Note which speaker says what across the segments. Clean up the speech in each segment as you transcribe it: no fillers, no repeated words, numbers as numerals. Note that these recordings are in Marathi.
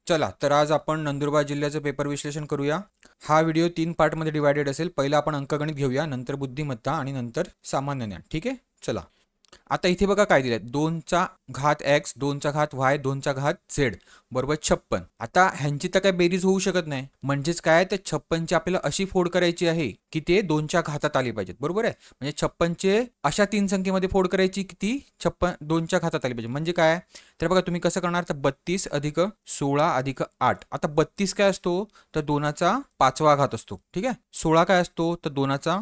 Speaker 1: चला तर आज आपण नंदुरबार जिल्ह्याचं पेपर विश्लेषण करूया. हा व्हिडिओ 3 पार्टमध्ये डिवायडेड असेल. पहिला आपण अंकगणित घेऊया, नंतर बुद्धिमत्ता आणि नंतर सामान्य ज्ञान. ठीक आहे, चला. आता इथे बघा काय दिलंय, 2चा घात x, 2चा घात y, 2चा घात z बरोबर 56. आता ह्यांची तर काय बेरीज होऊ शकत नाही, म्हणजेच काय ते 56ची आपल्याला अशी फोड करायची आहे की ते 2च्या घातात आली पाहिजेत. बरोबर आहे, म्हणजे 56चे अशा 3 संख्येमध्ये फोड करायची की ती 56 2च्या घातात आली पाहिजे. म्हणजे काय, तर बघा तुम्ही कसं करणार, तर 32 अधिक 16 अधिक 8. आता 32 काय असतो, तर 2चा 5वा घात असतो. ठीक आहे, 16 काय असतो, तर 2चा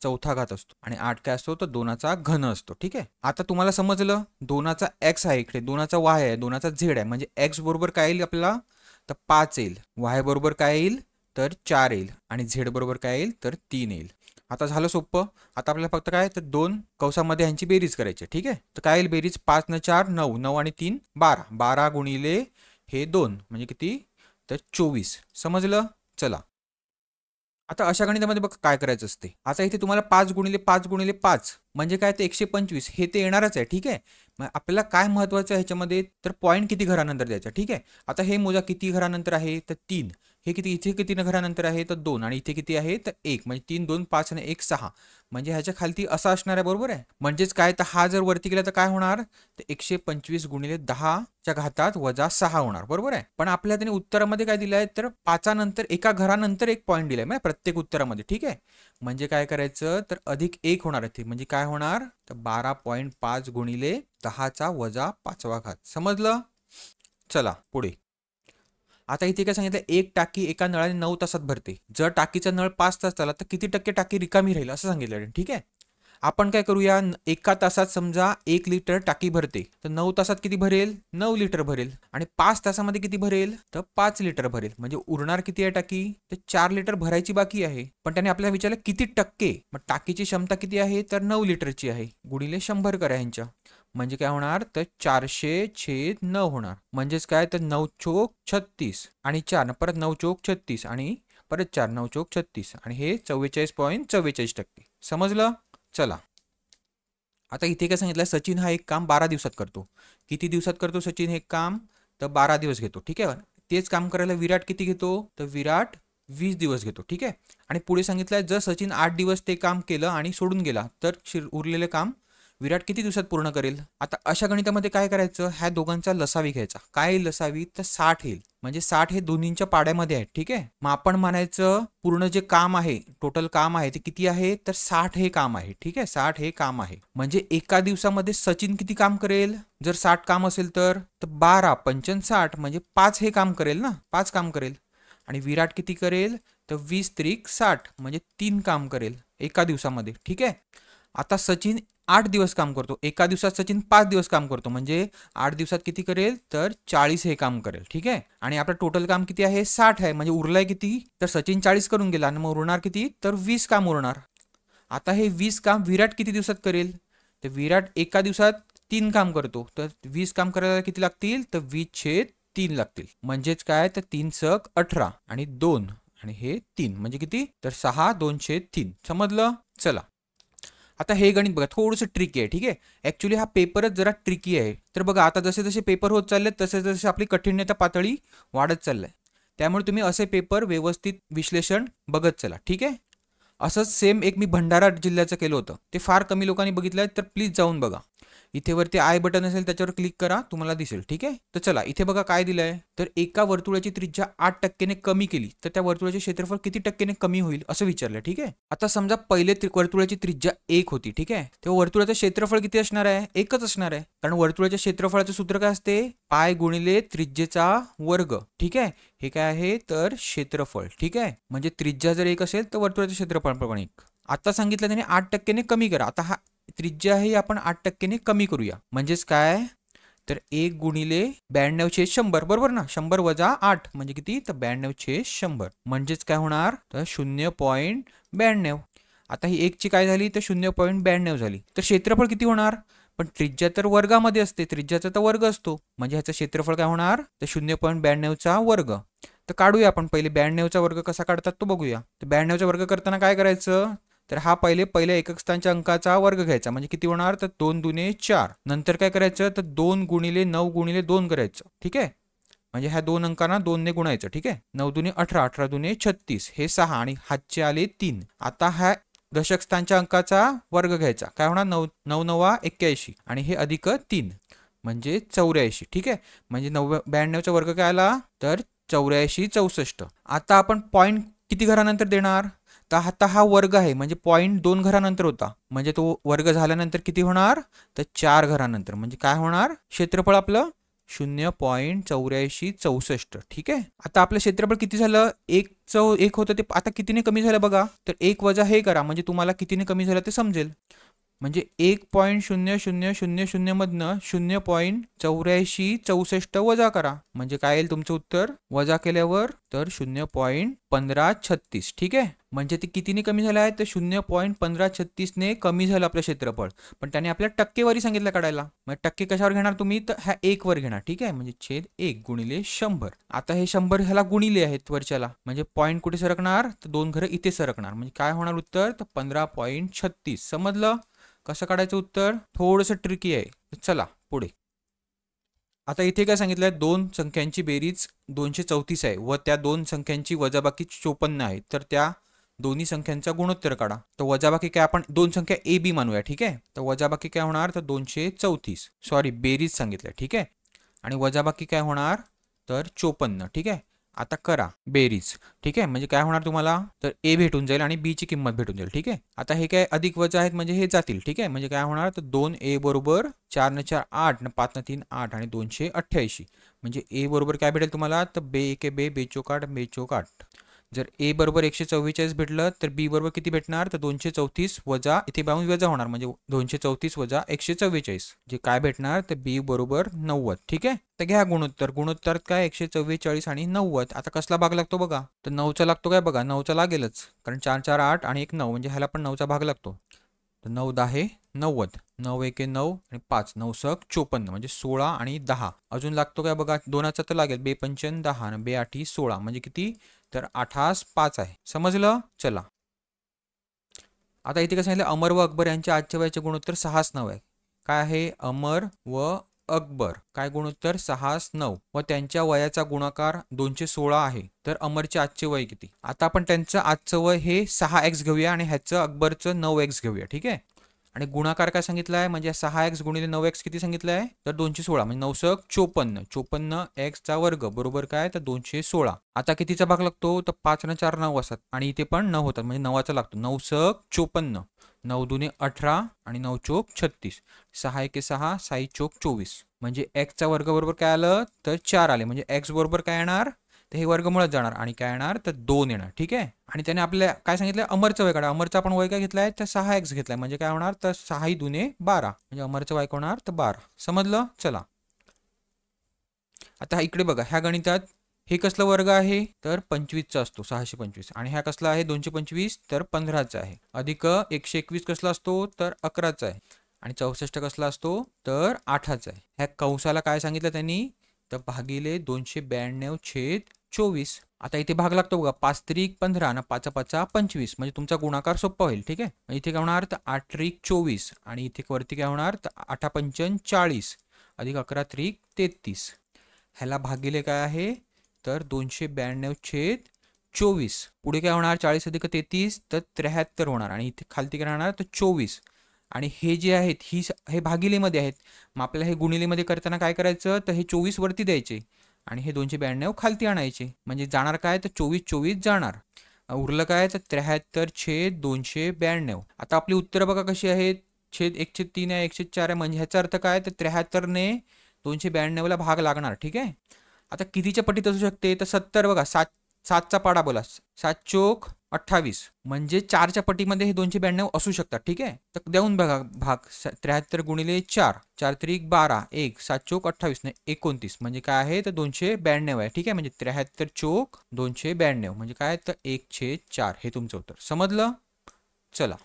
Speaker 1: 4था घात असतो, आणि 8 काय असतो, तर 2चा घन असतो. ठीक आहे, आता तुम्हाला समजलं, 2चा x आहे इकडे, 2चा y आहे, 2चा z आहे, म्हणजे x बरोबर काय येईल आपल्याला, तर 5 येईल, y बरोबर काय येईल, तर 4 येईल, आणि z बरोबर काय येईल, तर 3 येईल. आता झालं सोपं. आता आपल्याला फक्त काय, तर 2 कंसामध्ये ह्यांची बेरीज करायची. ठीक आहे, तर काय येईल बेरीज, 5 न 4 9, 9 आणि 3 12, 12 गुणिले हे 2 म्हणजे किती, तर 24. समजलं. चला, आता अशा गणितामध्ये बघा काय करायचं असते. आता इथे तुम्हाला 5 गुणिले 5 गुणिले 5 म्हणजे काय, ते 125 हे ते येणारच आहे. ठीक आहे, मग आपल्याला काय महत्वाचं आहे ह्याच्यामध्ये, तर पॉईंट किती घरानंतर द्यायचा. ठीक आहे, आता हे मोजा किती घरानंतर आहे, तर 3. हे किती, इथे किती घरानंतर आहे, तर 2, आणि इथे किती आहे, तर 1. म्हणजे 3 2 5 आणि 1 6, म्हणजे ह्याच्या खालती असा असणार आहे. बरोबर आहे, म्हणजेच काय, तर हा जर वरती गेला तर काय होणार, तर 125 गुणिले 10च्या घातात वजा 6 होणार. बरोबर आहे, पण आपल्याला त्याने उत्तरामध्ये काय दिलं आहे, तर 5नंतर एका घरानंतर एक पॉईंट दिलाय म्हणजे प्रत्येक उत्तरामध्ये. ठीक आहे, म्हणजे काय करायचं, तर अधिक 1 होणार आहे, म्हणजे काय होणार, तर 12.5 गुणिले 10चा वजा 5वा घात. समजलं. चला पुढे. आता इथे काय सांगितलं, एक टाकी एका नळाने 9 तासात भरते. जर टाकीचा नळ 5 तास चालला तर किती टक्के टाकी रिकामी राहील, असं सांगितलं. ठीक आहे, आपण काय करूया, एका तासात समजा 1 लिटर टाकी भरते, तर 9 तासात किती भरेल, 9 लिटर भरेल, आणि 5 तासामध्ये किती भरेल, तर 5 लिटर भरेल. म्हणजे उरणार किती आहे टाकी, तर 4 लिटर भरायची बाकी आहे. पण त्याने आपल्याला विचारलं किती टक्के, मग टाकीची क्षमता किती आहे, तर 9 लिटरची आहे, गुणिले 100 करा ह्यांच्या. म्हणजे काय होणार, तर 400/9 होणार. म्हणजेच काय, तर 9 चोक 36, आणि 4 परत 9 चोक 36, आणि परत 4 9 चोक 36, आणि हे 44.44%. समजलं. चला, आता इथे काय सांगितलं, सचिन हा एक काम 12 दिवसात करतो. किती दिवसात करतो सचिन हे काम, तर 12 दिवस घेतो. ठीक आहे, तेच काम करायला विराट किती घेतो, तर विराट 20 दिवस घेतो. ठीक आहे, आणि पुढे सांगितलंय, जर सचिन 8 दिवस ते काम केलं आणि सोडून गेला तर उरलेले काम विराट किती दिवसात पूर्ण करेल. आता अशा गणितामध्ये काय करायचं, ह्या दोघांचा लसावी घ्यायचा. काय लसावी, तर 60 येईल, म्हणजे 60 हे दोन्हींच्या पाड्यामध्ये आहे. ठीक आहे, मग आपण म्हणायचं पूर्ण जे काम आहे, टोटल काम आहे, ते किती आहे, तर 60 हे काम आहे. ठीक आहे, 60 हे काम आहे, म्हणजे एका दिवसामध्ये सचिन किती काम करेल, जर 60 काम असेल तर 12 पंचन 60, म्हणजे 5 हे काम करेल ना, 5 काम करेल. आणि विराट किती करेल, तर 20 त्रिक 60, म्हणजे 3 काम करेल एका दिवसामध्ये. ठीक आहे, आता सचिन 8 दिवस काम करतो, एका दिवसात सचिन 5 दिवस काम करतो, म्हणजे 8 दिवसात किती करेल, तर 40 हे काम करेल. ठीक आहे, आणि आपलं टोटल काम किती आहे, 60 आहे, म्हणजे उरलाय किती, तर सचिन 40 करून गेला, आणि मग उरणार किती, तर 20 काम उरणार. आता हे 20 काम विराट किती दिवसात करेल, तर विराट एका दिवसात 3 काम करतो, तर 20 काम करायला किती लागतील, तर 20/3 लागतील. म्हणजेच काय, तर 3 × 18 आणि 2, आणि हे 3 म्हणजे किती, तर 6 2/3. समजलं. चला, आता हे गणित बघा, थोडंसं ट्रिकी आहे. ठीक आहे, ॲक्च्युली हा पेपरच जरा ट्रिकी आहे. तर बघा, आता जसे जसे पेपर होत चालले तसे जसे आपली कठीणता पातळी वाढत चालली आहे. त्यामुळे तुम्ही असे पेपर व्यवस्थित विश्लेषण बघत चला. ठीक आहे, असंच सेम एक मी भंडारा जिल्ह्याचं केलं होतं, ते फार कमी लोकांनी बघितलं आहे, तर प्लीज जाऊन बघा. इथे वरती आय बटन असेल त्याच्यावर क्लिक करा, तुम्हाला दिसेल. ठीक आहे, तर चला इथे बघा काय दिलंय, तर एका वर्तुळाची त्रिज्या 8% कमी केली तर त्या वर्तुळाचे क्षेत्रफळ किती टक्क्याने कमी होईल, असं विचारलं. ठीक आहे, आता समजा पहिले वर्तुळाची त्रिज्या 1 होती. ठीक आहे, तेव्हा वर्तुळाचं क्षेत्रफळ किती असणार आहे, 1च असणार आहे, कारण वर्तुळाच्या क्षेत्रफळाचं सूत्र काय असते, पाय गुणिले त्रिज्येचा वर्ग. ठीक आहे, हे काय आहे, तर क्षेत्रफळ. ठीक आहे, म्हणजे त्रिज्या जर 1 असेल तर वर्तुळाचं क्षेत्रफळ पण 1. आता सांगितलं त्याने 8%ने कमी करा. आता हा त्रिज्या ही आपण 8%ने कमी करूया, म्हणजेच काय, तर 1 गुणिले 92/100. बरोबर ना, 100 वजा 8 म्हणजे किती, तर 92/100, म्हणजेच काय होणार, तर 0.92. आता ही 1 ची काय झाली, तर 0.92 झाली, तर क्षेत्रफळ किती होणार, पण त्रिज्या तर वर्गामध्ये असते, त्रिज्याचा तर वर्ग असतो, म्हणजे ह्याचं क्षेत्रफळ काय होणार, तर 0.92चा वर्ग. तर काढूया आपण, पहिले 92चा वर्ग कसा काढतात तो बघूया. तर 92चा वर्ग करताना काय करायचं, तर हा पहिल्या एकक स्थानच्या अंकाचा वर्ग घ्यायचा, म्हणजे किती होणार, तर 2 दुने 4. नंतर काय करायचं, तर 2 गुणिले 9 गुणिले 2 करायचं. ठीक आहे, म्हणजे ह्या दोन अंकांना 2 ने गुणायचं. ठीक आहे. 9 दुने 18, 18 दुने 36, हे 6 आणि हातचे आले 3. आता ह्या दशक स्थानच्या अंकाचा वर्ग घ्यायचा. काय होणार? 9 9 81 आणि हे अधिक 3 म्हणजे 84. ठीक आहे. म्हणजे 92चा वर्ग काय आला? तर 84 64. आता आपण पॉईंट किती घरानंतर देणार? तर आता हा वर्ग आहे म्हणजे पॉईंट 2 घरानंतर होता, म्हणजे तो वर्ग झाल्यानंतर किती होणार? तर 4 घरानंतर. म्हणजे काय होणार? क्षेत्रफळ आपलं 0.8464. ठीक आहे. आता आपलं क्षेत्रफळ किती झालं? 1 होतं ते आता कितीने कमी झालं बघा. तर 1 वजा हे करा म्हणजे तुम्हाला कितीने कमी झालं ते समजेल. म्हणजे 1.0000 मधनं 0.8464 वजा करा म्हणजे काय येईल तुमचं उत्तर? वजा केल्यावर तर 0.1536. ठीक आहे. म्हणजे ते कितीने कमी झालं आहे? तर 0.1536 ने कमी झालं आपलं क्षेत्रफळ. पण त्याने आपल्याला टक्केवारी सांगितलं काढायला. मग टक्के कशावर घेणार तुम्ही? तर ह्या 1 वर घेणार. ठीक आहे. म्हणजे छेद 1 गुणिले 100. आता हे 100 ह्याला गुणिले आहेत वरच्याला, म्हणजे पॉईंट कुठे सरकणार? तर 2 घरं इथे सरकणार. म्हणजे काय होणार उत्तर? तर 15.36. समजलं? कसं काढायचं उत्तर? थोडंसं ट्रिकी आहे. चला पुढे. आता इथे काय सांगितलंय? दोन संख्यांची बेरीज 234 आहे व त्या दोन संख्यांची वजाबाकी 54 आहे. तर त्या दोन्ही संख्यांचा गुणोत्तर काढा. तर वजाबाकी काय आपण दोन संख्या ए बी मानूया. ठीक आहे. तर वजाबाकी काय होणार? तर 234. सॉरी, बेरीज सांगितलंय. ठीक आहे. आणि वजाबाकी काय होणार? तर 54. ठीक आहे. आता करा बेरीज. ठीक आहे. म्हणजे काय होणार तुम्हाला? तर ए भेटून जाईल आणि बी ची किंमत भेटून जाईल. ठीक आहे. आता हे काय अधिक वजा आहेत म्हणजे हे जातील. ठीक आहे. म्हणजे काय होणार? तर 2a बरोबर 4 न 4 8 न 5 न 3 8 आणि 288. म्हणजे ए बरोबर काय भेटेल तुम्हाला? तर बे एके बे, बे चोक 8, बे चोक 8. जर ए बरोबर 144 भेटलं तर बी बरोबर किती भेटणार? तर 234 वजा इथे 22 वजा होणार म्हणजे 234 वजा 144 जे काय भेटणार? तर बी बरोबर 90. ठीक आहे. तर घ्या गुणोत्तर. गुणोत्तरात काय? 144 आणि 90. आता कसला भाग लागतो बघा? तर 9चा लागतो काय बघा? 9चा लागेलच, कारण 4 4 8 आणि 1 9 म्हणजे ह्याला पण 9चा भाग लागतो. तर 9 10 90, 9 1 9 आणि 5 9 सक 54 म्हणजे 16 आणि 10. अजून लागतो काय बघा? 2चा तर लागेल. बे 5 10 आणि बे 8 16 म्हणजे किती? तर 8 5 आहे. समजलं? चला आता इथे काय सांगितलं? अमर व अकबर यांच्या आजच्या वयाचे गुणोत्तर 6:9 आहे. काय आहे? अमर व अकबर काय गुणोत्तर? 6:9 व त्यांच्या वयाचा गुणाकार 216 आहे. तर अमरचे आजचे वय किती? आता आपण त्यांचं आजचं वय हे 6x घेऊया आणि ह्याचं अकबरचं 9x घेऊया. ठीक आहे. आणि गुणाकार काय सांगितलं आहे? म्हणजे 6x गुणिले 9x किती सांगितलं आहे? तर 216 म्हणजे 9 सक 54. 54 x चा वर्ग बरोबर काय? तर 216. आता कितीचा भाग लागतो? तर 5 न 4 9 असतात आणि इथे पण 9 होतात म्हणजे 9चा लागतो. 9 सक 54, 9 दुने 18 आणि 9 चोक 36. 6 एके 6, 6 चोक 24. म्हणजे x चा वर्ग बरोबर काय आलं? तर 4 आले. म्हणजे x बरोबर काय येणार? तर हे वर्गमुळात जाणार आणि काय येणार? तर 2 येणार. ठीक आहे. आणि त्याने आपल्या काय सांगितलं? अमरचं वय काढा. अमरचा आपण वय काय घेतलाय? तर 6x घेतलाय. म्हणजे काय होणार? तर 6 दुने 12 म्हणजे अमरचं वय होणार तर 12. समजलं? चला आता इकडे बघा. ह्या गणितात हे कसला वर्ग आहे? तर 25चा असतो. 625. आणि ह्या कसला आहे? 225 तर 15चा आहे. अधिक 121 कसला असतो? तर 11चा आहे. आणि 64 कसला असतो? तर 8चा आहे. ह्या कंसाला काय सांगितलं त्यांनी? तर भागिले 292/24. आता इथे भाग लागतो बघा. 5 त्रिक 15 आणि 5 5 25 म्हणजे तुमचा गुणाकार सोपा होईल. ठीक आहे. इथे काय होणार? तर 8 त्रिक 24 आणि इथे वरती काय होणार? तर 8 पंच 40 अधिक 11 त्रिक 33. ह्याला भागिले काय आहे? तर 292/24. पुढे काय होणार? 40 अधिक 33 तर 73 होणार आणि इथे खालती काय राहणार? तर 24. आणि हे जे आहेत हे भागिलेमध्ये आहेत. मग आपल्याला हे गुणिलेमध्ये करताना काय करायचं? तर हे 24 वरती द्यायचे आणि हे 292 खालती आणायचे. म्हणजे जाणार काय? तर 24 24 जाणार. उरलं काय? तर 73/292. आता आपली उत्तरं बघा कशी आहेत? छेद 1/3 आहे, 1/4 आहे. म्हणजे ह्याचा अर्थ काय? तर 73ने 292ला भाग लागणार. ठीक आहे. आता कितीच्या पटीत असू शकते? तर 70 बघा. 7चा पाडा बोला. 7 चोक 28 म्हणजे 4च्या पटीमध्ये हे 292 असू शकतात. ठीक आहे. तर देऊन बघा भाग. 73 गुणिले 4, 4 त्रिक 12, 1 7 चोक 28 ने 29 म्हणजे काय आहे? तर 292 आहे. ठीक आहे. म्हणजे 73 चोक 292 म्हणजे काय? तर 1/4 हे तुमचं उत्तर. समजलं? चला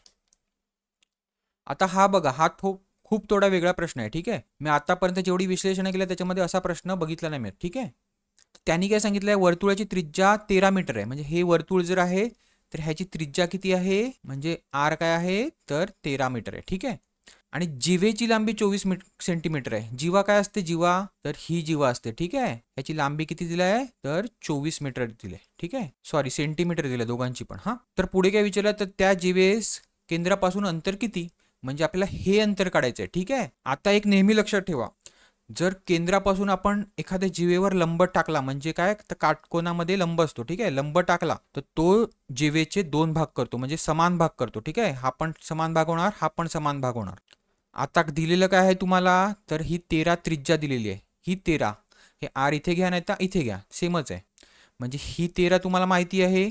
Speaker 1: आता हा बघा. हा खूप थोडा वेगळा प्रश्न आहे. ठीक आहे. मी आतापर्यंत जेवढी विश्लेषण केलं त्याच्यामध्ये असा प्रश्न बघितला नाही मी. ठीक आहे. त्यांनी काय सांगितलंय? वर्तुळाची त्रिज्या 13 मीटर आहे. म्हणजे हे वर्तुळ जर आहे तर ह्याची त्रिज्या किती आहे? म्हणजे आर काय आहे? तर 13 मीटर आहे. ठीक आहे. आणि जिवेची लांबी 24 सेंटीमीटर आहे. जीवा काय असते? जीवा तर ही जीवा असते. ठीक आहे, याची लांबी किती दिली आहे? तर 24 मीटर दिले. ठीक आहे, सॉरी सेंटीमीटर दिले दोघांची पण. हा, तर पुढे काय विचारलं, तर त्या जीवेस केंद्रापासून अंतर किती, म्हणजे आपल्याला हे अंतर काढायचं आहे. ठीक आहे, आता एक नेहमी लक्षात ठेवा, जर केंद्रापासून आपण एखाद्या जीवेवर लंब टाकला, म्हणजे काय, तर काटकोनामध्ये लंब असतो. ठीक आहे, लंब टाकला तर तो जीवेचे 2 भाग करतो, म्हणजे समान भाग करतो. ठीक आहे, हा पण समान भाग होणार, हा पण समान भाग होणार. आता दिलेलं काय आहे तुम्हाला, तर ही 13 त्रिज्या दिलेली आहे. ही 13, हे आर इथे घ्या नाही तर इथे घ्या, सेमच आहे. म्हणजे ही 13 तुम्हाला माहिती आहे,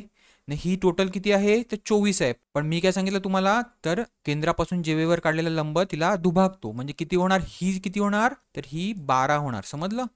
Speaker 1: आणि ही टोटल किती आहे, तर 24 आहे. पण मी काय सांगितलं तुम्हाला, तर केंद्रापासून जीवेवर काढलेला लंब तिला दुभागतो, म्हणजे किती होणार, ही किती होणार, तर ही 12 होणार. समजलं?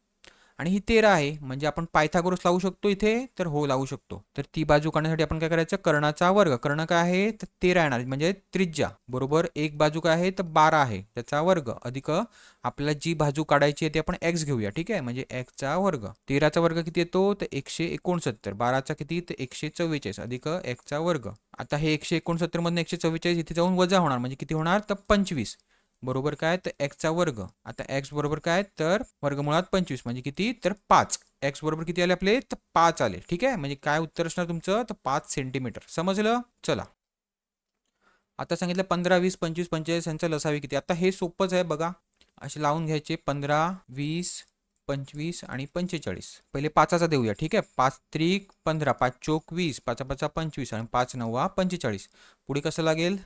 Speaker 1: आणि ही 13 आहे, म्हणजे आपण पायथागोरस लावू शकतो इथे, तर हो लावू शकतो. तर ती बाजू काढण्यासाठी आपण काय करायचं, कर्णाचा वर्ग. कर्ण काय आहे, तर 13 येणार, म्हणजे त्रिज्या बरोबर एक बाजू काय आहे, तर 12 आहे, त्याचा वर्ग अधिक आपल्याला जी बाजू काढायची आहे ती आपण x घेऊया. ठीक आहे, म्हणजे x चा वर्ग. 13चा वर्ग किती येतो, तर 169. 12चा किती, तर 144 अधिक x चा वर्ग. आता हे 169 मधून 144 इथे जाऊन वजा होणार, म्हणजे किती होणार, तर 25 बरोबर काय, तर x चा वर्ग. आता x बरोबर काय, तर वर्गमुळात 25 म्हणजे किती, तर 5. x बरोबर किती आले आपले, तर 5 आले. ठीक आहे, म्हणजे काय उत्तर असणार तुमचं, तर 5 सेंटीमीटर. समजलं? चला, आता सांगितलं 15, 20, 25, 45 यांचा लसावी किती. आता हे सोपंच आहे बघा, असे लावून घ्यायचे. 15, 20, 25 आणि 45. पहिले 5चा देऊया. ठीक आहे, 5 त्रिक 15, 5 चोक 20, 5 5 25 आणि 5 9 45. पुढे कसं लागेल,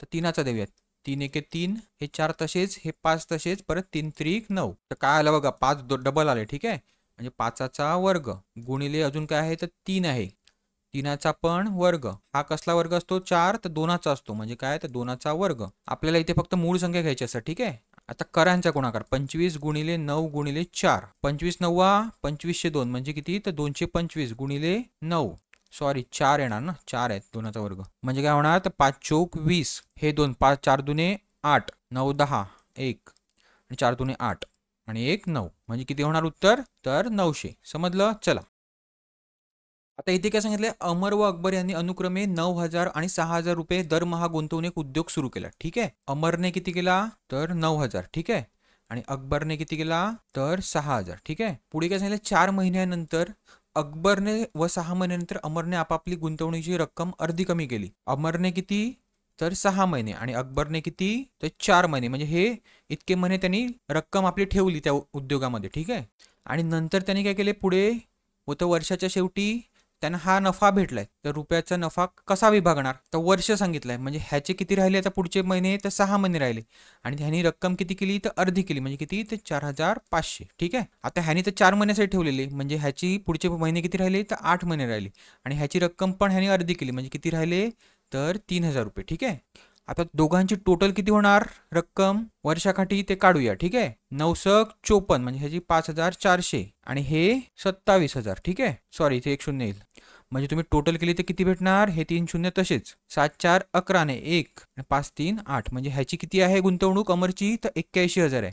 Speaker 1: तर 3चा देऊयात. 3 1 3, हे 4 तसेच, हे 5 तसेच, परत 3 त्रिक 9. तर काय आलं बघा, 5 डबल आले. ठीक आहे, म्हणजे 5चा वर्ग गुणिले अजून काय आहे, तर 3 आहे, 3चा पण वर्ग. हा कसला वर्ग असतो, 4, तर 2चा असतो, म्हणजे काय, तर 2चा वर्ग. आपल्याला इथे फक्त मूळ संख्या घ्यायची असतात. ठीक आहे, आता करांचा गुणाकार 25 गुणिले 9 गुणिले 4. 25 9 2502 म्हणजे किती, तर 225 गुणिले 9, सॉरी 4 येणार ना, 4 आहेत 2चा वर्ग, म्हणजे काय होणार, तर 5 चौक 20, हे 2, 5 4 दुने 8, 9 10, 1 आणि 4 दुने 8 आणि 1 9, म्हणजे किती होणार उत्तर, तर 900. समजलं? चला, आता इथे काय सांगितलंय, अमर व अकबर यांनी अनुक्रमे 9,000 आणि 6,000 रुपये दरमहा गुंतवणूक उद्योग सुरू केला. ठीक आहे, अमरने किती केला, तर 9,000. ठीक आहे, आणि अकबरने किती केला, तर 6,000. ठीक आहे, पुढे काय सांगितलं, 4 महिन्यानंतर अकबरने व 6 महिन्यानंतर अमरने आपापली गुंतवणुकीची रक्कम अर्धी कमी केली. अमरने किती, तर 6 महिने आणि अकबरने किती, तर 4 महिने, म्हणजे हे इतके महिने त्यांनी रक्कम आपली ठेवली त्या उद्योगामध्ये. ठीक आहे, आणि नंतर त्यांनी काय केले पुढे, व तर वर्षाच्या शेवटी त्यांना हा नफा भेटलाय, तर रुपयाचा नफा कसा विभागणार, तर वर्ष सांगितलंय, म्हणजे ह्याचे किती राहिले आता पुढचे महिने, तर 6 महिने राहिले, आणि ह्यानी रक्कम किती केली, तर अर्धी केली, म्हणजे किती, तर 4,500. ठीक आहे, आता ह्यानी तर 4 महिन्यासाठी ठेवलेली, म्हणजे ह्याची पुढचे महिने किती राहिले, तर 8 महिने राहिले, आणि ह्याची रक्कम पण ह्यानी अर्धी केली, म्हणजे किती राहिले, तर 3,000 रुपये. ठीक आहे, आता दोघांची टोटल किती होणार रक्कम वर्षाकाठी ते काढूया. ठीक आहे, 954 म्हणजे ह्याची 5,400 आणि हे 27,000. ठीक आहे, सॉरी इथे एक शून्य येईल, म्हणजे तुम्ही टोटल केली तर किती भेटणार, हे 3 शून्य तसेच, 7 4 11 ने 1 आणि 5 3 8, म्हणजे ह्याची किती आहे गुंतवणूक अमरची, तर 81,000 आहे.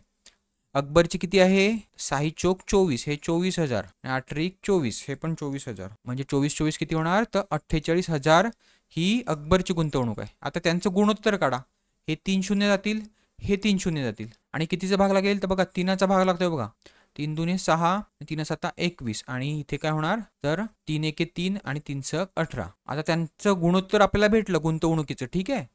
Speaker 1: अकबरची किती आहे, 6 चोक 24, हे 24,000 आणि 8 त्रिक 24, हे पण 24,000, म्हणजे 24 24 किती होणार, तर 48,000 ही अकबरची गुंतवणूक आहे. आता त्यांचं गुणोत्तर काढा, हे 3 शून्य जातील, हे 3 शून्य जातील, आणि कितीचा भाग लागेल, तर बघा 3चा भाग लागतोय बघा, 3 दुने 6, 3 7 21, आणि इथे काय होणार, तर 3 1 3 आणि 3 6 18. आता त्यांचं गुणोत्तर आपल्याला भेटलं गुंतवणुकीचं. ठीक आहे,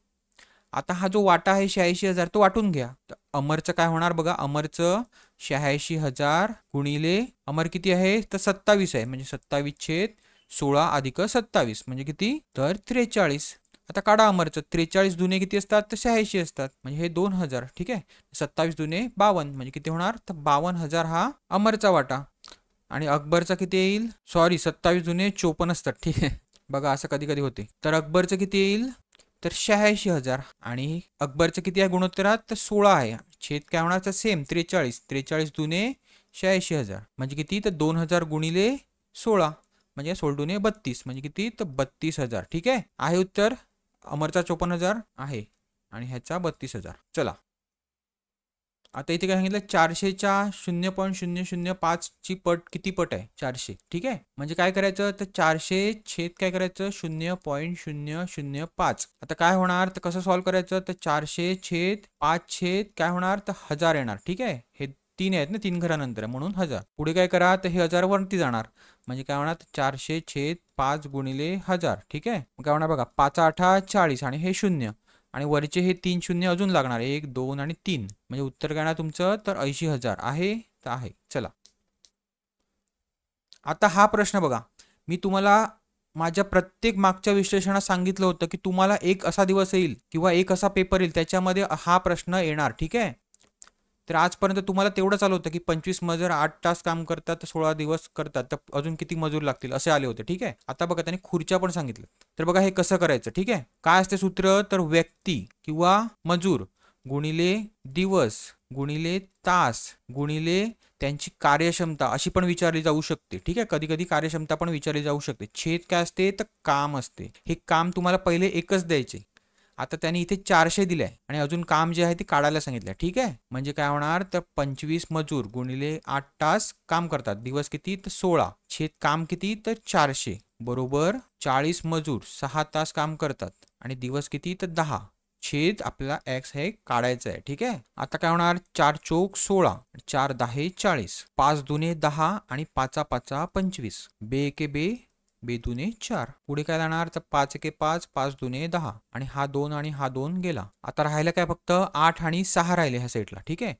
Speaker 1: आता हा जो वाटा आहे 86,000 तो वाटून घ्या, तर अमरचं काय होणार बघा, अमरचं 86,000 गुणिले अमर किती आहे, तर 27 आहे, म्हणजे 27/16 अधिक 27 म्हणजे किती, तर 43. आता काढा अमरचं, 43 दुने किती असतात, तर 86 असतात, म्हणजे हे 2,000. ठीक आहे, 27 दुने 52 म्हणजे किती होणार, तर 52,000 हा अमरचा वाटा. आणि अकबरचा किती येईल, सॉरी 27 दुने 54 असतात. ठीक आहे, बघा असं कधी कधी होते, तर अकबरचं किती येईल, तर 86,000, आणि अकबरचं किती आहे गुणोत्तरात, तर 16 आहे, छेद काय होणार, तर सेम 43, 43 दुने 86,000 म्हणजे किती, तर 2,000 गुणिले 16, म्हणजे 16 दुने 32 म्हणजे किती, तर 32,000. ठीक आहे उत्तर, अमरचा 54,000 आहे आणि ह्याचा 32,000. चला, आता इथे काय सांगितलं 400च्या 0.005 ची पट किती पट आहे 400. ठीक आहे, म्हणजे काय करायचं तर 400 छेद काय करायचं 0.005. आता काय होणार तर कसं सॉल्व्ह करायचं तर 400 छेद 5 छेद काय होणार तर 1000 येणार. ठीक आहे, हे 3 आहेत ना, 3 घरानंतर म्हणून 1000. पुढे काय करा तर हे 1000 वरती जाणार म्हणजे काय होणार 400 छेद 5 गुणिले 1000. ठीक आहे, मग काय होणार बघा 5 8 40 आणि हे 0 आणि वरचे हे 3 शून्य अजून लागणार 1 2 आणि 3 म्हणजे उत्तर काय ना तुमचं तर 80,000 आहे तर आहे. चला आता हा प्रश्न बघा, मी तुम्हाला माझ्या प्रत्येक मागच्या विश्लेषणात सांगितलं होतं की तुम्हाला एक असा दिवस येईल किंवा एक असा पेपर येईल त्याच्यामध्ये हा प्रश्न येणार. ठीक आहे, तर आजपर्यंत तुम्हाला तेवढंच आलं होतं की 25 मजूर 8 तास काम करतात तर 16 दिवस करतात तर अजून किती मजूर लागतील असे आले होते. ठीक आहे, आता बघा त्यांनी खुर्च्या पण सांगितलं. तर बघा हे कसं करायचं. ठीक आहे, काय असते सूत्र तर व्यक्ती किंवा मजूर गुणिले दिवस गुणिले तास गुणिले त्यांची कार्यक्षमता अशी पण विचारली जाऊ शकते. ठीक आहे, कधी कधी कार्यक्षमता पण विचारली जाऊ शकते. छेद काय असते तर काम असते. हे काम तुम्हाला पहिले एकच द्यायचे, आता त्यांनी इथे 400 दिलाय आणि अजून काम जे आहे ते काढायला सांगितलं. ठीक आहे, म्हणजे काय होणार तर 25 मजूर गुणिले 8 तास काम करतात, दिवस किती तर 16 छेद काम किती तर 400 बरोबर 40 मजूर 6 तास काम करतात आणि दिवस किती तर 10 छेद आपल्याला एक्स हे काढायचं आहे. ठीक आहे, आता काय होणार 4 चोक 16 4 10 40 5 दुने 10 आणि 5 5 25 बे एके बे बे दुने 4 पुढे काय जाणार तर 5 एके 5 5 दुने 10 आणि हा 2 आणि हा 2 गेला. आता राहिला काय फक्त 8 आणि 6 राहिले ह्या साईडला. ठीक आहे,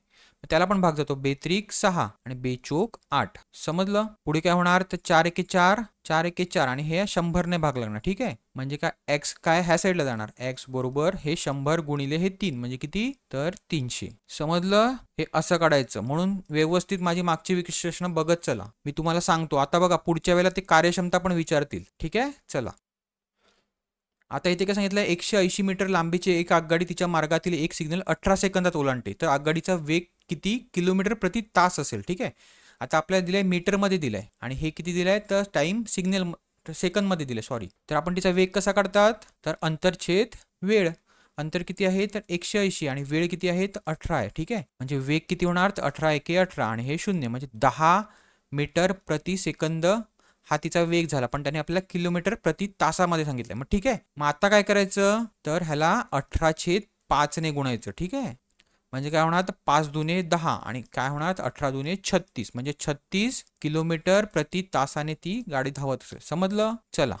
Speaker 1: त्याला पण भाग जातो बेत्रिक 6 आणि बेचोक 8. समजलं. पुढे काय होणार तर 4 एके 4 4 एके 4 आणि हे 100 ने भाग लागणार. ठीक आहे, म्हणजे काय एक्स काय ह्या साईडला जाणार एक्स बरोबर हे 100 गुणिले हे 3 म्हणजे किती तर 300. समजलं. हे असं काढायचं म्हणून व्यवस्थित माझी मागची विश्लेषण बघत चला, मी तुम्हाला सांगतो. आता बघा पुढच्या वेळेला ते कार्यक्षमता पण विचारतील. ठीक आहे, चला आता इथे काय सांगितलं 180 मीटर लांबीची एक आगगाडी तिच्या मार्गातील एक सिग्नल 18 सेकंदात ओलांडते तर आगगाडीचा वेग किती किलोमीटर प्रति तास असेल. ठीक आहे, आता आपल्याला दिलंय मीटरमध्ये दिलंय आणि हे किती दिलंय तर टाइम सिग्नल सेकंदमध्ये दिले सॉरी. तर आपण तिचा वेग कसा काढतात तर अंतर छेद वेळ. अंतर किती आहे तर 180 आणि वेळ किती आहे तर 18 आहे. ठीक आहे, म्हणजे वेग किती होणार तर 18 एके 18 आणि हे 0 म्हणजे 10 मीटर प्रति सेकंद हा तिचा वेग झाला, पण त्याने आपल्याला किलोमीटर प्रति तासामध्ये सांगितलं. मग ठीक आहे, मग आता काय करायचं तर ह्याला 18 छेद 5 ने गुणायचं. ठीक आहे, म्हणजे काय होणार तर 5 दुने 10 आणि काय होणार तर 18 दुने 36 म्हणजे 36 किलोमीटर प्रति तासाने ती गाडी धावत असेल. समजलं. चला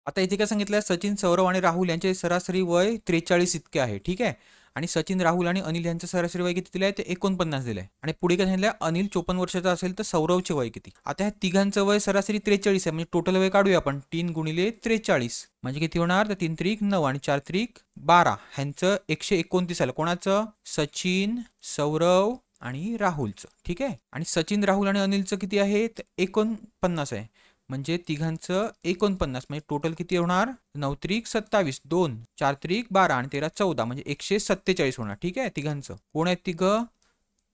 Speaker 1: आता इथे काय सांगितलं सचिन सौरव आणि राहुल यांचे सरासरी वय 43 इतके आहे. ठीक आहे, आणि सचिन राहुल आणि अनिल यांचं सरासरी वय किती दिलंय ते 49 दिलंय आणि पुढे काय सांगितलं अनिल 54 वर्षाचा असेल तर सौरवचे वय किती. आता ह्या तिघांचं वय सरासरी 43 आहे म्हणजे टोटल वय काढूया आपण 3 गुणिले 43 म्हणजे किती होणार तर 3 त्रिक 9 आणि 4 त्रिक 12 ह्यांचं 129 आलं. कोणाचं सचिन सौरव आणि राहुलचं. ठीक आहे, आणि सचिन राहुल आणि अनिलचं किती आहे तर 49 आहे म्हणजे तिघांचं 49 म्हणजे टोटल किती होणार 9 त्रिक 27 2 4 त्रिक 12 आणि 13 14 म्हणजे 147 होणार. ठीक आहे, तिघांचं कोण आहेत तिघं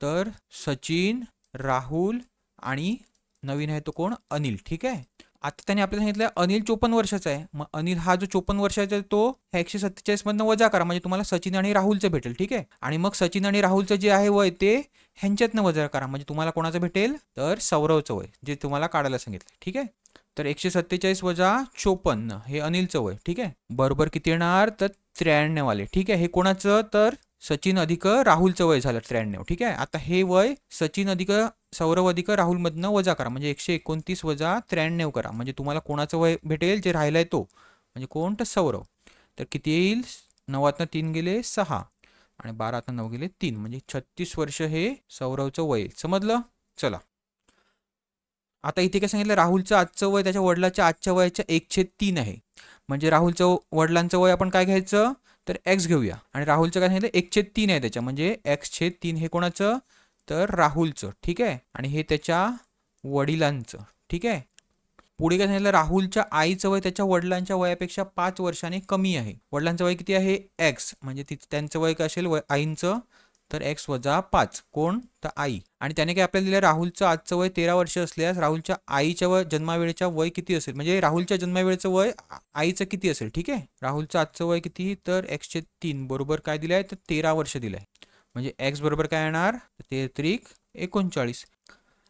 Speaker 1: तर सचिन राहुल आणि नवीन आहे तो कोण अनिल. ठीक आहे, आता त्याने आपल्याला सांगितलं अनिल 54 वर्षाचा आहे, मग अनिल हा जो 54 वर्षाचा आहे तो ह्या 147 मधनं वजा करा म्हणजे तुम्हाला सचिन आणि राहुलचं भेटेल. ठीक आहे, आणि मग सचिन आणि राहुलचं जे आहे वय ते ह्यांच्यातनं वजा करा म्हणजे तुम्हाला कोणाचं भेटेल तर सौरवचं वय जे तुम्हाला काढायला सांगितलं. ठीक आहे, तर 147 वजा 54 हे अनिलचं वय. ठीक आहे, बरोबर किती येणार तर 93 आले. ठीक आहे, हे कोणाचं तर सचिन अधिक राहुलचं वय झालं 93. ठीक आहे, आता हे वय सचिन अधिक सौरव अधिक राहुल मधनं वजा करा म्हणजे 129 वजा 93 करा म्हणजे तुम्हाला कोणाचं वय भेटेल जे राहिलाय तो म्हणजे कोण तर सौरव. तर किती येईल 9तनं 3 गेले 6 आणि 12तनं 9 गेले 3 म्हणजे 36 वर्ष हे सौरवचं वय. समजलं. चला आता इथे काय सांगितलं राहुलचं आजचं वय त्याच्या वडिलाच्या आजच्या वयाच्या 1/3 आहे म्हणजे राहुलचं वडिलांचं वय आपण काय घ्यायचं तर एक्स घेऊया आणि राहुलचं काय सांगितलं 1/3 आहे त्याच्या म्हणजे x/3 हे कोणाचं तर राहुलचं. ठीक आहे, आणि हे त्याच्या वडिलांचं. ठीक आहे, पुढे काय सांगितलं राहुलच्या आईचं वय त्याच्या वडिलांच्या वयापेक्षा 5 वर्षाने कमी आहे. वडिलांचं वय किती आहे एक्स म्हणजे त्यांचं वय काय असेल आईंचं तर x वजा 5 कोण तर आई. आणि त्याने काय आपल्याला दिलं राहुलचं आजचं वय 13 वर्ष असल्यास राहुलच्या आईच्या जन्मावेळेच्या वय किती असेल, म्हणजे राहुलच्या जन्मावेळेचं वय आईचं किती असेल. ठीक आहे, राहुलचं आजचं वय किती तर x/3 बरोबर काय दिलंय तर 13 वर्ष दिलंय. म्हणजे x बरोबर काय येणार 13×39.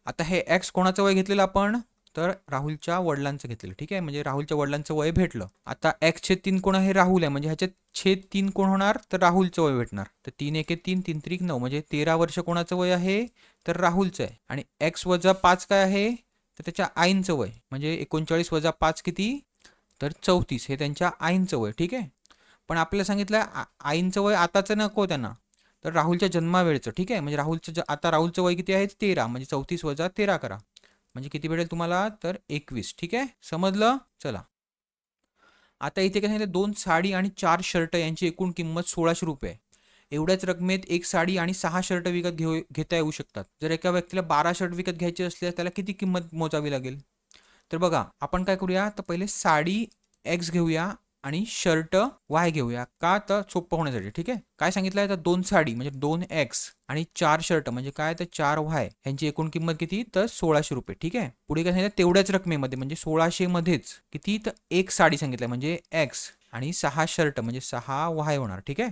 Speaker 1: आता हे x कोणाचं वय घेतलेलं आपण तर राहुलच्या वडिलांचं घेतलेलं. ठीक आहे, म्हणजे राहुलच्या वडिलांचं वय भेटलं. आता x/3 कोण आहे राहुल आहे, म्हणजे ह्याच्यात (3 कोण होणार तर राहुलचं वय भेटणार. तर 3 × 3 3 × 9 म्हणजे 13 वर्ष कोणाचं वय आहे तर राहुलचं आहे. आणि x वजा 5 काय आहे तर त्याच्या आईंचं वय, म्हणजे 39 वजा 5 किती तर 34 हे त्यांच्या आईंचं वय. ठीक आहे, पण आपल्याला सांगितलं आईंचं वय आताचं नको त्यांना, तर राहुलच्या जन्मावेळचं. ठीक आहे, म्हणजे आता राहुलचं वय किती आहे 13 म्हणजे 34 वजा 13 करा म्हणजे किती भेटेल तुम्हाला तर 21. ठीक आहे, समजलं. चला आता इथे काय सांगितलं 2 साडी आणि 4 शर्ट यांची एकूण किंमत 1600 रुपये. एवढ्याच रकमेत एक साडी आणि 6 शर्ट विकत घेता येऊ शकतात. जर एका व्यक्तीला 12 शर्ट विकत घ्यायचे असल्यास त्याला किती किंमत मोजावी लागेल. तर बघा आपण काय करूया तर पहिले साडी x घेऊया आणि शर्ट y घेऊया का तर सोपं होण्यासाठी. ठीक आहे, काय सांगितलंय तर 2 साडी म्हणजे 2x आणि 4 शर्ट म्हणजे काय तर 4y यांची एकूण किंमत किती तर 1600 रुपये. ठीक आहे, पुढे काय सांगितलं तेवढ्याच रकमेमध्ये म्हणजे 1600 मध्येच किती तर एक साडी सांगितलं म्हणजे x आणि 6 शर्ट म्हणजे 6y होणार. ठीक आहे,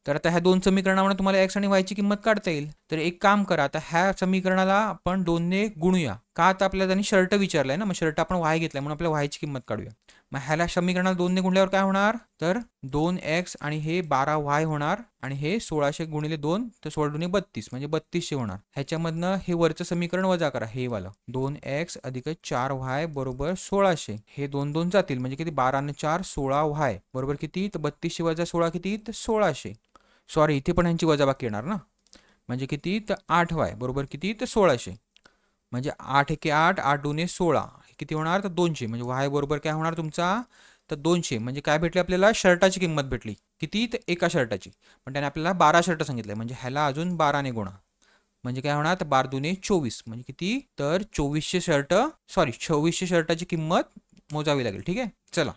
Speaker 1: तर आता ह्या दोन समीकरणामध्ये तुम्हाला x आणि y ची किंमत काढता येईल. तर एक काम करा, आता ह्या समीकरणाला आपण 2 ने गुणूया का आता आपल्याला त्यांनी शर्ट विचारलाय ना, मग शर्ट आपण y घेतलाय म्हणून आपल्याला y ची किंमत काढूया. मग ह्याला समीकरणाला 2 ने गुणल्यावर काय होणार तर 2x आणि हे 12y होणार आणि हे 1600 गुणिले 2 तर 16 × 2 = 32 म्हणजे 3200 होणार. ह्याच्यामधनं हे वरचं समीकरण वजा करा, हे वाला 2x अधिक 4y बरोबर 1600. हे 2 2 जातील म्हणजे किती 12 आणि 4 16y बरोबर किती तर 3200 वजा 16 किती तर 1600. सॉरी इथे पण ह्यांची वजाबाकी येणार ना, म्हणजे किती तर 8y बरोबर किती तर 1600. म्हणजे 8 × 8 8 2 16 किती होणार तर 200 म्हणजे y बरोबर काय होणार तुमचा तर 200. म्हणजे काय भेटले आपल्याला शर्टाची किंमत भेटली किती तर एका शर्टाची, पण त्याने आपल्याला 12 शर्ट सांगितले म्हणजे ह्याला अजून 12 ने गुणा म्हणजे काय होणार तर 12 2 24 म्हणजे किती तर 2400 शर्टाची किंमत मोजावी लागेल. ठीक आहे, चला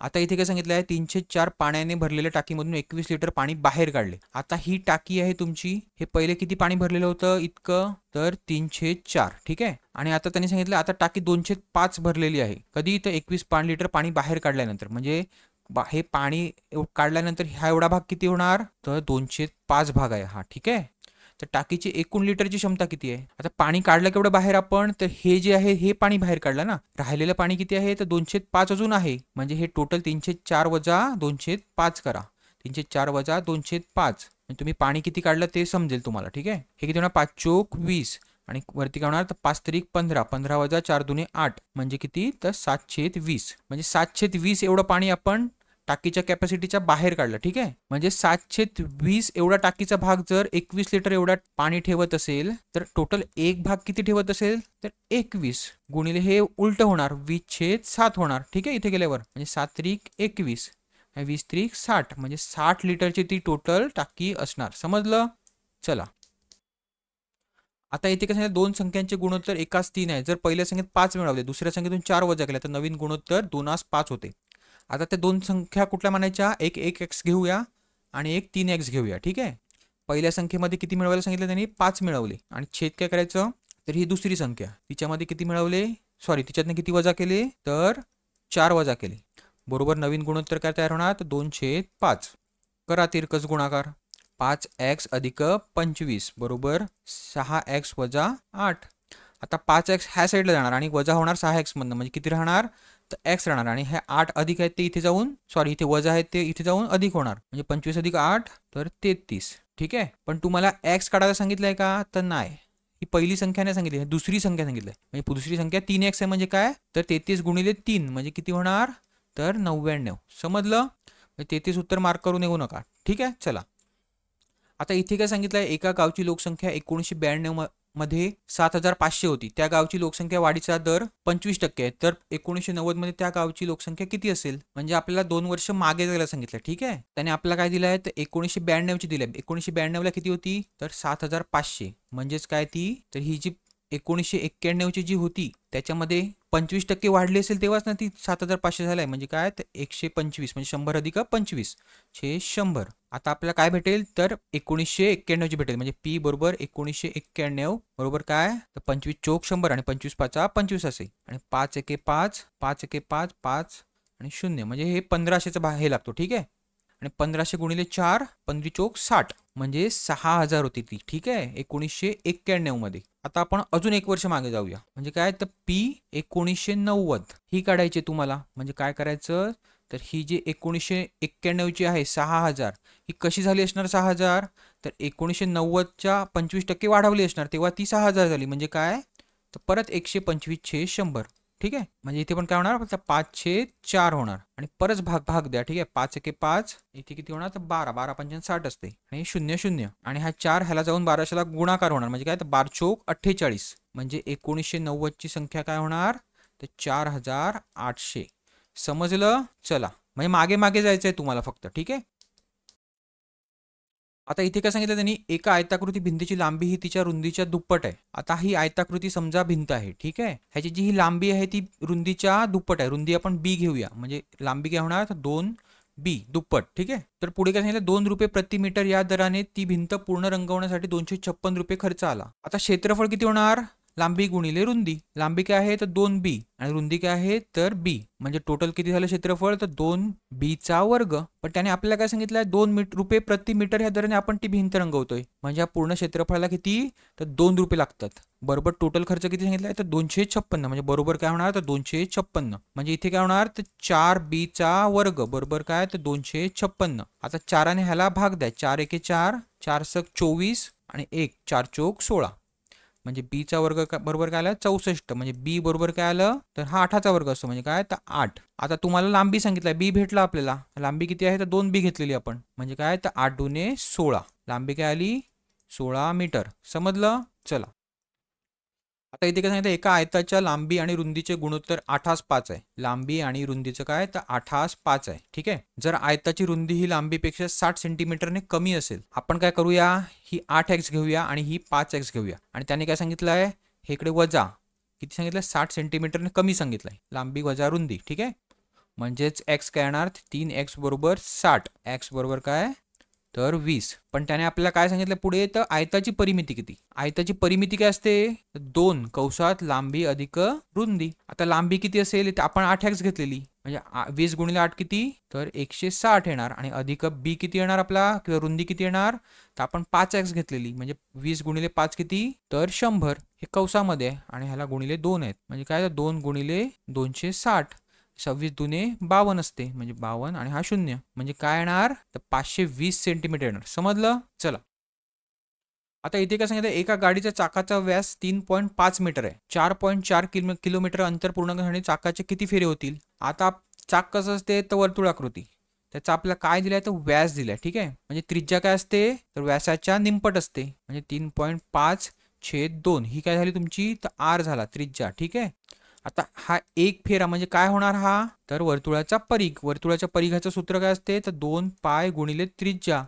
Speaker 1: आता इथे काय सांगितलं आहे 304 पाण्याने भरलेल्या टाकीमधून 21 लिटर पाणी बाहेर काढले. आता ही टाकी आहे तुमची, हे पहिले किती पाणी भरलेलं होतं इतकं तर 304. ठीक आहे, आणि आता त्यांनी सांगितलं आता टाकी 205 भरलेली आहे. कधी तर 21 लिटर पाणी बाहेर काढल्यानंतर म्हणजे हे पाणी काढल्यानंतर हा एवढा भाग किती होणार तर 205 भाग आहे हा. ठीक आहे, तर टाकीची एकूण लिटरची क्षमता किती आहे. आता पाणी काढलं केवढं बाहेर आपण तर हे जे आहे हे पाणी बाहेर काढलं ना, राहिलेलं पाणी किती आहे तर 205 अजून आहे. म्हणजे हे टोटल 304 वजा 205 करा, 304 वजा 205 तुम्ही पाणी किती काढलं ते समजेल तुम्हाला. ठीक आहे, हे किती होणार 5 चोक 20 आणि वरती काय होणार तर 5 त्रिक 15 15 वजा 4 2 8 म्हणजे किती तर 720 म्हणजे 720 एवढं पाणी आपण टाकीच्या कॅपॅसिटीच्या बाहेर काढलं. ठीक आहे, म्हणजे 720 एवढा टाकीचा भाग जर 21 लिटर एवढा पाणी ठेवत असेल तर टोटल एक भाग किती ठेवत असेल तर 21 गुणिले हे उलट होणार 20/7 होणार. ठीक आहे, इथे गेल्यावर म्हणजे 7 त्रिक 21 20 त्रिक 60 म्हणजे 60 लिटरची ती टोटल टाकी असणार. समजलं. चला आता इथे कसं दोन संख्यांचे गुणोत्तर एकाच 3 आहे. जर पहिल्या संख्येत 5 मिळवले दुसऱ्या संख्येतून 4 वजा केला तर नवीन गुणोत्तर 2/5 होते. आता त्या दोन संख्या कुठल्या मानायच्या, एक 1x घेऊया आणि एक 3x घेऊया. ठीक आहे, पहिल्या संख्येमध्ये किती मिळवायला सांगितलं त्यांनी 5 मिळवले आणि छेद काय करायचं तर ही दुसरी संख्या तिच्यामध्ये किती मिळवले तिच्यातनं किती वजा केले तर 4 वजा केले बरोबर नवीन गुणोत्तर काय तयार होणार तर 2/5. करा तिरकस गुणाकार 5x अधिक 25 बरोबर 6x वजा 8. आता 5x ह्या साईडला जाणार आणि वजा होणार 6x मधनं म्हणजे किती राहणार तर x राहणार आणि हे 8 अधिक आहेत ते इथे जाऊन इथे वजा आहेत ते इथे जाऊन अधिक होणार म्हणजे 25 अधिक 8 तर 33. ठीक आहे, पण तुम्हाला x काढायला सांगितलंय का तर नाही, ही पहिली संख्या नाही सांगितली, दुसरी संख्या सांगितली म्हणजे दुसरी संख्या 3x आहे म्हणजे काय तर 33 गुणिले 3 म्हणजे किती होणार तर 99. समजलं, 33 उत्तर मार्क करून येऊ नका. ठीक आहे, चला आता इथे काय सांगितलंय एका गावची लोकसंख्या 1992 मध्ये 7500 होती. त्या गावची लोकसंख्या वाढीचा दर 25% आहे. तर 1990 मध्ये त्या गावची लोकसंख्या किती असेल म्हणजे आपल्याला 2 वर्ष मागे जायला सांगितलं. ठीक आहे, त्याने आपल्याला काय दिलं आहे तर 1992 ची दिली आहे. 1992 ला किती होती तर 7500 म्हणजेच काय ती तर ही जी 1991ची जी होती त्याच्यामध्ये 25% वाढली असेल तेव्हाच ना ती 7,500 झालाय. म्हणजे काय तर 125 म्हणजे 100 अधिक 25 छे 100. आता आपल्याला काय भेटेल तर 1991 भेटेल. म्हणजे पी बरोबर 1991 बरोबर काय तर 25 चोक 100 आणि 25 पाचा 25 असे आणि 5 एके 5 5 एके 5 5 आणि 0 म्हणजे हे 1500चा हे लागतो. ठीक आहे. आणि 1500 गुणिले 4 15 चोक 60 म्हणजे 6000 होती ती. ठीक आहे 1991 मध्ये. आता आपण अजून एक वर्ष मागे जाऊया. म्हणजे काय तर पी 1990 ही काढायची तुम्हाला. म्हणजे काय करायचं तर ही जी 1991ची आहे 6000 ही कशी झाली असणार 6000 तर 1990च्या 25% वाढवली असणार तेव्हा ती 6000 झाली. म्हणजे काय तर परत 125 छे 100. ठीक आहे. म्हणजे इथे पण काय होणार फक्त 5/4 होणार आणि परत भाग द्या. ठीक आहे 5 एके 5 इथे किती होणार तर 12 12 पंचावन्न 60 असते आणि 0 0 आणि हा 4 ह्याला जाऊन 1200ला गुणाकार होणार. म्हणजे काय तर 12 चोक 48 म्हणजे 1990ची संख्या काय होणार तर 4800. समजलं. चला म्हणजे मागे मागे जायचंय तुम्हाला फक्त. ठीक आहे. आता इथे काय सांगितलं त्यांनी एका आयताकृती भिंतीची लांबी ही तिच्या रुंदीच्या दुप्पट आहे. आता ही आयताकृती समजा भिंत आहे. ठीक आहे. ह्याची जी ही लांबी आहे ती रुंदीच्या दुप्पट आहे. रुंदी आपण बी घेऊया म्हणजे लांबी काय होणार तर 2b दुप्पट. ठीक आहे. तर पुढे काय सांगितलं 2 रुपये प्रति मीटर या दराने ती भिंत पूर्ण रंगवण्यासाठी 256 रुपये खर्च आला. आता क्षेत्रफळ किती होणार लांबी गुणिले रुंदी. लांबी काय आहे तर 2b आणि रुंदी काय आहे तर b म्हणजे टोटल किती झालं क्षेत्रफळ तर 2b चा वर्ग. पण त्याने आपल्याला काय सांगितलंय 2 रुपये प्रति मीटर ह्या दराने आपण ती भिंत रंगवतोय. म्हणजे पूर्ण क्षेत्रफळाला किती तर 2 रुपये लागतात. बरोबर टोटल खर्च किती सांगितलाय तर 256 म्हणजे बरोबर काय होणार तर 256. म्हणजे इथे काय होणार तर 4b चा वर्ग बरोबर काय तर 256. आता 4ने ह्याला भाग द्या. 4 एके 4 4 सक 24 आणि 1 4 चोक 16 म्हणजे बी चा वर्ग बरोबर काय आलं 64. म्हणजे बी बरोबर काय आलं तर हा 8चा वर्ग असतो म्हणजे काय तर 8. आता तुम्हाला लांबी सांगितलं बी भेटला आपल्याला. लांबी किती आहे तर 2b घेतलेली आपण म्हणजे काय तर 8 दुने 16 लांबी काय आली 16 मीटर. समजलं. चला आता इथे काय सांगितलं एका आयताच्या लांबी आणि रुंदीचे गुणोत्तर 8:5 आहे. लांबी आणि रुंदीचं काय तर 8:5 आहे. ठीक आहे. जर आयताची रुंदी ही लांबीपेक्षा 60 सेंटीमीटरने कमी असेल आपण काय करूया ही 8x घेऊया आणि ही 5x घेऊया आणि त्याने काय सांगितलं आहे हे इकडे वजा किती सांगितलं 60 सेंटीमीटरने कमी सांगितलंय लांबी वजा रुंदी. ठीक आहे. म्हणजेच x काय येणार 3x बरोबर 60 x बरोबर काय तर 20. पण त्याने आपल्याला काय सांगितलं पुढे तर आयताची परिमिती किती. आयताची परिमिती काय असते 2 कंसात लांबी अधिक रुंदी. आता लांबी किती असेल आपण 8x घेतलेली म्हणजे 20 गुणिले 8 किती तर 160 येणार आणि अधिक बी किती येणार आपला किंवा रुंदी किती येणार तर आपण 5x घेतलेली म्हणजे 20 गुणिले 5 किती तर 100 हे कंसामध्ये आहे आणि ह्याला गुणिले 2 आहेत म्हणजे काय तर 2 गुणिले 260 26 दुने 52 असते म्हणजे 52 आणि हा 0 म्हणजे काय येणार तर 520 सेंटीमीटर येणार. समजलं. चला आता इथे काय सांगितलं एका गाडीच्या चाकाचा व्यास 3.5 मीटर आहे. 4.4 किलोमीटर अंतर पूर्ण करण्यासाठी चाकाचे किती फेरे होतील. आता चाक कसं असते तर वर्तुळाकृती त्याचा आपल्याला काय दिलाय तर व्यास दिलाय. ठीक आहे. म्हणजे त्रिज्या काय असते तर व्यासाच्या निमपट असते म्हणजे 3.5/2 ही काय झाली तुमची तर आर झाला त्रिज्या. ठीक आहे. आता हा एक फेरा म्हणजे काय होणार हा तर वर्तुळाचा परिघ. वर्तुळाच्या परिघाचं सूत्र काय असते तर 2 पाय गुणिले त्रिज्या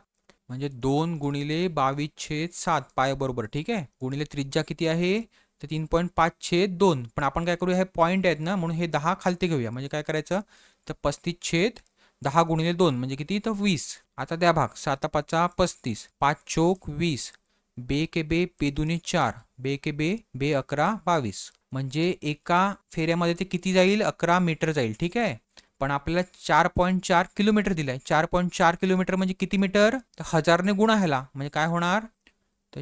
Speaker 1: म्हणजे 2 गुणिले 22/7 पाय बरोबर. ठीक आहे. गुणिले त्रिज्या किती आहे तर 3.5/2 पण आपण काय करूया हे पॉईंट आहेत ना म्हणून हे 10 खालते घेऊया म्हणजे काय करायचं तर 35/10 गुणिले 2 म्हणजे किती तर 20. आता द्या भाग 7×5 35 5 चोक 20 बे के बे पे दुने 4 बे के बे बे 11 22 म्हणजे एका फेऱ्यामध्ये ते किती जाईल 11 मीटर जाईल. ठीक आहे. पण आपल्याला 4.4 किलोमीटर दिलाय. 4.4 किलोमीटर म्हणजे किती मीटर तर 1000ने गुणा ह्याला म्हणजे काय होणार तर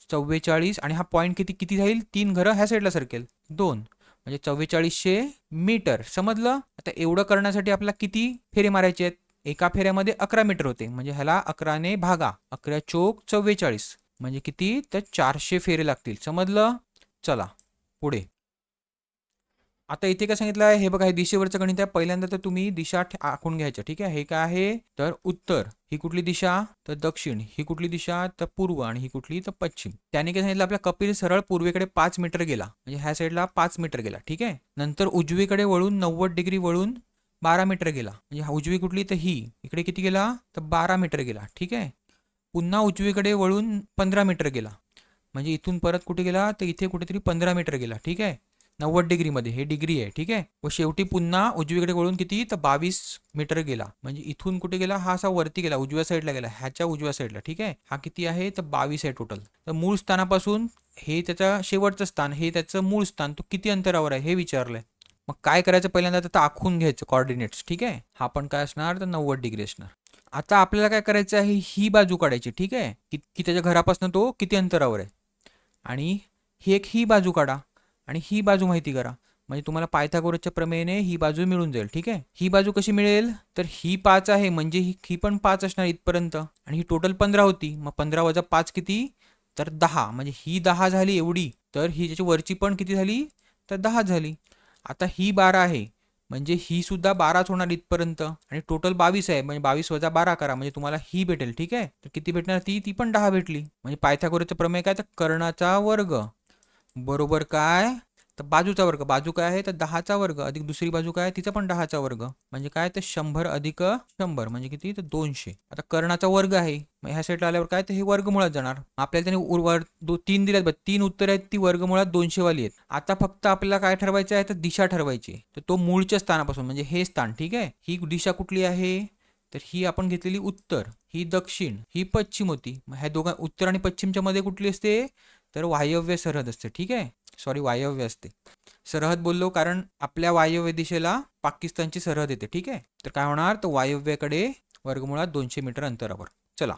Speaker 1: 44 आणि हा पॉईंट किती किती जाईल 3 घरं ह्या साईडला सरकेल 2 म्हणजे 4400 मीटर. समजलं. आता एवढं करण्यासाठी आपल्याला किती फेरे मारायचे आहेत एका फेऱ्यामध्ये 11 मीटर होते म्हणजे ह्याला 11ने भागा 11 चोक 44 म्हणजे किती तर 400 फेरे लागतील. समजलं. चला पुढे आता इथे काय सांगितलं आहे हे बघा हे दिशेवरचं गणित आहे. पहिल्यांदा तर तुम्ही दिशा आखून घ्यायच्या. ठीक आहे. हे काय आहे तर उत्तर ही कुठली दिशा तर दक्षिण ही कुठली दिशा तर पूर्व आणि ही कुठली तर पश्चिम. त्याने काय सांगितलं आपला कपिल सरळ पूर्वेकडे 5 मीटर गेला म्हणजे ह्या साईडला 5 मीटर गेला. ठीक आहे. नंतर उजवीकडे वळून 90 डिग्री वळून 12 मीटर गेला म्हणजे उजवी कुठली तर ही इकडे किती गेला तर 12 मीटर गेला. ठीक आहे. पुन्हा उजवीकडे वळून 15 मीटर गेला म्हणजे इथून परत कुठे गेला तर इथे कुठेतरी 15 मीटर गेला. ठीक आहे, 90 डिग्रीमध्ये, हे डिग्री आहे. ठीक आहे, व शेवटी पुन्हा उजवीकडे वळून किती तर 22 मीटर गेला. म्हणजे इथून कुठे गेला, हा असा वरती गेला, उजव्या साईडला गेला, ह्याच्या उजव्या साईडला. ठीक आहे, हा किती आहे तर 22 आहे टोटल. तर मूळ स्थानापासून हे त्याचं शेवटचं स्थान, हे त्याचं मूळ स्थान, तो किती अंतरावर आहे हे विचारलंय. मग काय करायचं, पहिल्यांदा तर आखून घ्यायचं कॉर्डिनेट्स. ठीक आहे, हा पण काय असणार तर 90 डिग्री असणार. आता आपल्याला काय करायचं आहे, ही बाजू काढायची. ठीक आहे, की त्याच्या घरापासून तो किती अंतरावर आहे, आणि ही बाजू काढा आणि ही बाजू माहिती करा. म्हणजे तुम्हाला पायथागोरसच्या प्रमेयने ही बाजू मिळून जाईल. ठीक आहे, ही बाजू कशी मिळेल तर ही 5 आहे, म्हणजे ही पण 5 असणार इथपर्यंत, आणि ही टोटल 15 होती. मग 15 वजा 5 किती तर 10, म्हणजे ही 10 झाली एवढी. तर ही त्याची वरची पण किती झाली तर 10 झाली. आता ही 12 आहे, म्हणजे ही सुद्धा 12च होणार इथपर्यंत, आणि टोटल 22 आहे, म्हणजे 22 वजा 12 करा, म्हणजे तुम्हाला ही भेटेल. ठीक आहे, तर किती भेटणार, ती पण 10 भेटली. म्हणजे पायथागोरसचं प्रमेय काय तर कर्णाचा वर्ग बरोबर काय तर बाजूचा वर्ग. बाजू काय आहे तर 10चा वर्ग, अधिक दुसरी बाजू काय तिचा पण 10चा वर्ग, म्हणजे काय तर 100 अधिक 100 म्हणजे किती तर 200. आता कर्णाचा वर्ग आहे, मग ह्या साईडला आल्यावर काय तर हे वर्गमुळात जाणार. आपल्याला त्याने 3 दिल्यात, 3 उत्तर आहेत, ती वर्गमुळात 200 वाली आहेत. आता फक्त आपल्याला काय ठरवायचं आहे तर दिशा ठरवायची. तर तो मूळच्या स्थानापासून, म्हणजे हे स्थान. ठीक आहे, ही दिशा कुठली आहे तर ही आपण घेतलेली उत्तर, ही दक्षिण, ही पश्चिम होती. मग ह्या दोघां उत्तर आणि पश्चिमच्या मध्ये कुठली असते तर वायव्य सरहद असते. ठीक आहे, सॉरी वायव्य असते. सरहद बोललो कारण आपल्या वायव्य दिशेला पाकिस्तानची सरहद येते. ठीक आहे, तर काय होणार तर वायव्येकडे वर्गमुळात 200 मीटर अंतरावर. चला,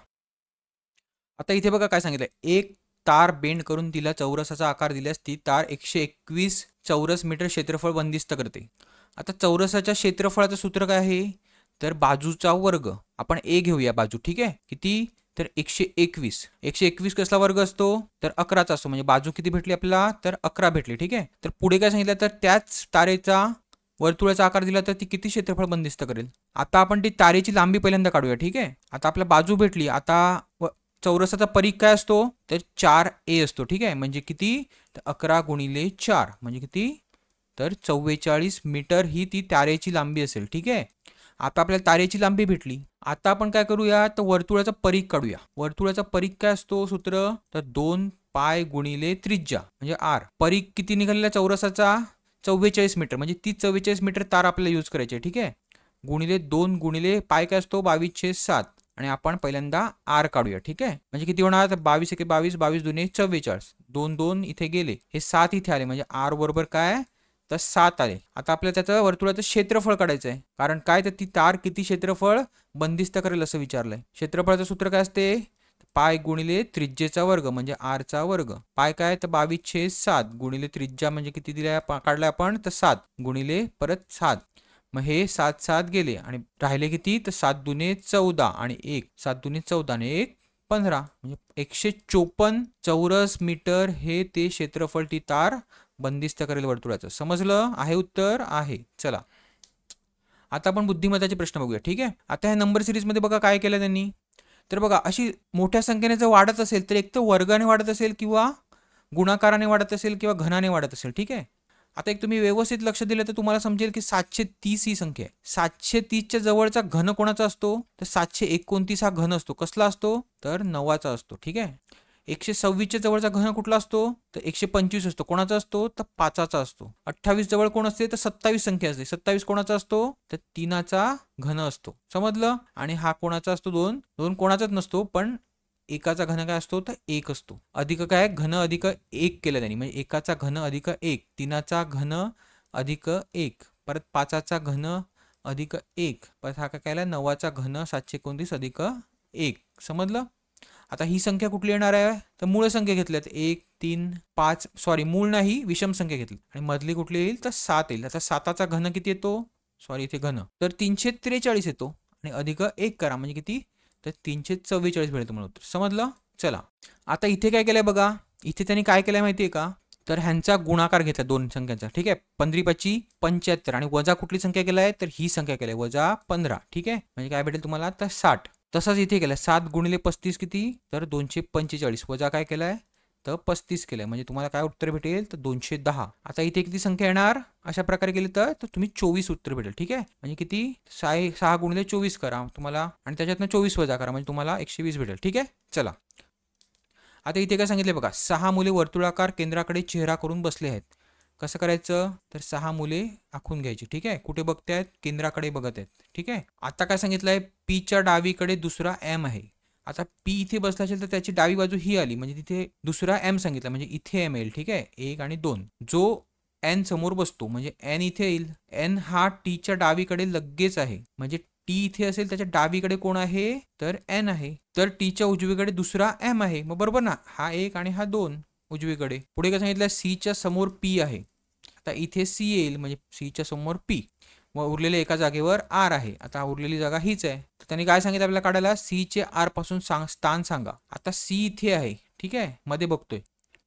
Speaker 1: आता इथे बघा काय सांगितलंय, एक तार बेंड करून तिला चौरसाचा आकार दिल्यास ती तार 121 चौरस मीटर क्षेत्रफळ बंदिस्त करते. आता चौरसाच्या क्षेत्रफळाचं सूत्र काय आहे तर बाजूचा वर्ग. आपण ए घेऊया बाजू. ठीक आहे, किती तर 121 कसला वर्ग असतो तर 11चा असतो, म्हणजे बाजू किती भेटली आपल्याला तर 11 भेटली. ठीक आहे, तर पुढे काय सांगितलं तर त्याच तारेचा वर्तुळाचा आकार दिला तर ती किती क्षेत्रफळ बंदिस्त करेल. आता आपण ती तारेची लांबी पहिल्यांदा काढूया. ठीक आहे, आता आपल्या बाजू भेटली. आता चौरसाचा परीघ काय असतो तर 4a असतो. ठीक आहे, म्हणजे किती तर 11 गुणिले 4 म्हणजे किती तर 44 मीटर ही ती तारेची लांबी असेल. ठीक आहे, आता आपल्याला तारेची लांबी भेटली. आता आपण काय करूया तर वर्तुळाचा परीघ काढूया. वर्तुळाचा परीघ काय असतो सूत्र तर 2 पाय गुणिले त्रिज्या म्हणजे r. परीघ किती निघालेला चौरसाचा 44 मीटर, म्हणजे ती 44 मीटर तार आपल्याला यूज करायची आहे. ठीक आहे, गुणिले 2 गुणिले पाय काय असतो 22/7, आणि आपण पहिल्यांदा आर काढूया. ठीक आहे, म्हणजे किती होणार तर 22 एके 22, 22 दुने 44, 2 2 इथे गेले, हे 7 इथे आले, म्हणजे आर बरोबर काय तर 7 आले. आता आपल्याला त्याचं वर्तुळाचं क्षेत्रफळ काढायचं आहे, कारण काय तर ती तार किती क्षेत्रफळ बंदिस्त करेल असं विचारलंय. क्षेत्रफळाचं सूत्र काय असते पाय गुणिले त्रिज्येचा वर्ग म्हणजे आरचा वर्ग. पाय काय तर 22/7 गुणिले त्रिज्या म्हणजे किती दिल्या काढलाय आपण तर 7 गुणिले परत 7, मग हे 7 7 गेले आणि राहिले किती तर 7 दुने 14 आणि 1 7 दुने 14 आणि 1 15, म्हणजे 154 चौरस मीटर हे ते क्षेत्रफळ ती तार बंदिस्त करेल वर्तुळाचं. समजलं आहे उत्तर आहे. चला, आता आपण बुद्धिमत्ताचे प्रश्न बघूया. ठीक आहे, आता ह्या नंबर सिरीजमध्ये बघा काय केलं त्यांनी तर बघा अशी मोठ्या संख्येने जर वाढत असेल तर एक तर वर्गाने वाढत असेल किंवा गुणाकाराने वाढत असेल किंवा घनाने वाढत असेल. ठीक आहे, आता एक तुम्ही व्यवस्थित लक्ष दिलं तर तुम्हाला समजेल की 730 ही संख्या आहे. 730च्या जवळचा घन कोणाचा असतो तर 729 हा घन असतो. कसला असतो तर 9चा असतो. ठीक आहे, 126च्या जवळचा घन कुठला असतो तर 125 असतो. कोणाचा असतो तर 5चा असतो. 28 जवळ कोण असते तर 27 संख्या असते. 27 कोणाचा असतो तर 3चा घन असतो. समजलं, आणि हा कोणाचा असतो 2 कोणाचाच नसतो, पण एकाचा घन काय असतो तर 1 असतो. अधिक काय घन अधिक 1 केलं त्यांनी, म्हणजे एकाचा घन अधिक 1, 3चा घन अधिक 1, परत 5चा घन अधिक 1, परत हा काय केला 9चा घन 729 अधिक 1. समजलं. आता ही संख्या कुठली येणार आहे तर मूळ संख्या घेतल्यात 1 3 5, सॉरी मूळ नाही विषम संख्या घेतली, आणि मधली कुठली येईल तर 7 येईल. आता 7चा घन किती येतो सॉरी इथे घन तर 343 येतो, आणि अधिक 1 करा म्हणजे किती तर 344 भेटेल तुम्हाला उत्तर. समजलं. चला, आता इथे काय केलंय बघा, इथे त्यांनी काय केलंय माहितीये का तर ह्यांचा गुणाकार घेतला दोन संख्यांचा. ठीक आहे, 15 75 आणि वजा कुठली संख्या केलाय तर ही संख्या केलाय वजा 15. ठीक आहे, म्हणजे काय भेटेल तुम्हाला तर 60. तसंच इथे केलंय 7 गुणिले 35 किती तर 245 वजा काय केलंय तर 35 केलंय, म्हणजे तुम्हाला काय उत्तर भेटेल तर 210. आता इथे किती संख्या येणार अशा प्रकारे केली तर तुम्ही 24 उत्तर भेटेल. ठीक आहे, म्हणजे किती 6 गुणिले 24 करा तुम्हाला, आणि त्याच्यातनं 24 वजा करा म्हणजे तुम्हाला 120 भेटेल. ठीक आहे, चला आता इथे काय सांगितले बघा, 6 मुले वर्तुळाकार केंद्राकडे चेहरा करून बसले आहेत. कसं करायचं, तर 6 मुले आखून घ्यायची. ठीक आहे, कुठे बघतायत, केंद्राकडे बघत आहेत. ठीक आहे, आता काय सांगितलंय, पीच्या डावीकडे दुसरा एम आहे. आता पी इथे बसला असेल तर त्याची डावी बाजू ही आली, म्हणजे तिथे दुसरा एम सांगितला, म्हणजे इथे एम येईल. ठीक आहे, 1 आणि 2 जो एन समोर बसतो म्हणजे एन इथे येईल. एन हा टीच्या डावीकडे लगेच आहे, म्हणजे टी इथे असेल त्याच्या डावीकडे कोण आहे, तर एन आहे. तर टीच्या उजवीकडे दुसरा एम आहे, मग बरोबर ना, हा 1 आणि हा 2 उजवीकडे. पुढे काय सांगितलं, सीच्या समोर पी आहे. आता इथे सी येईल, म्हणजे सीच्या समोर पी, व उरलेल्या एका जागेवर आर आहे. आता उरलेली जागा हीच आहे. तर त्यांनी काय सांगितलं आपल्याला काढायला, सीचे आर पासून स्थान सांगा. आता सी इथे आहे. ठीक आहे, मध्ये बघतोय,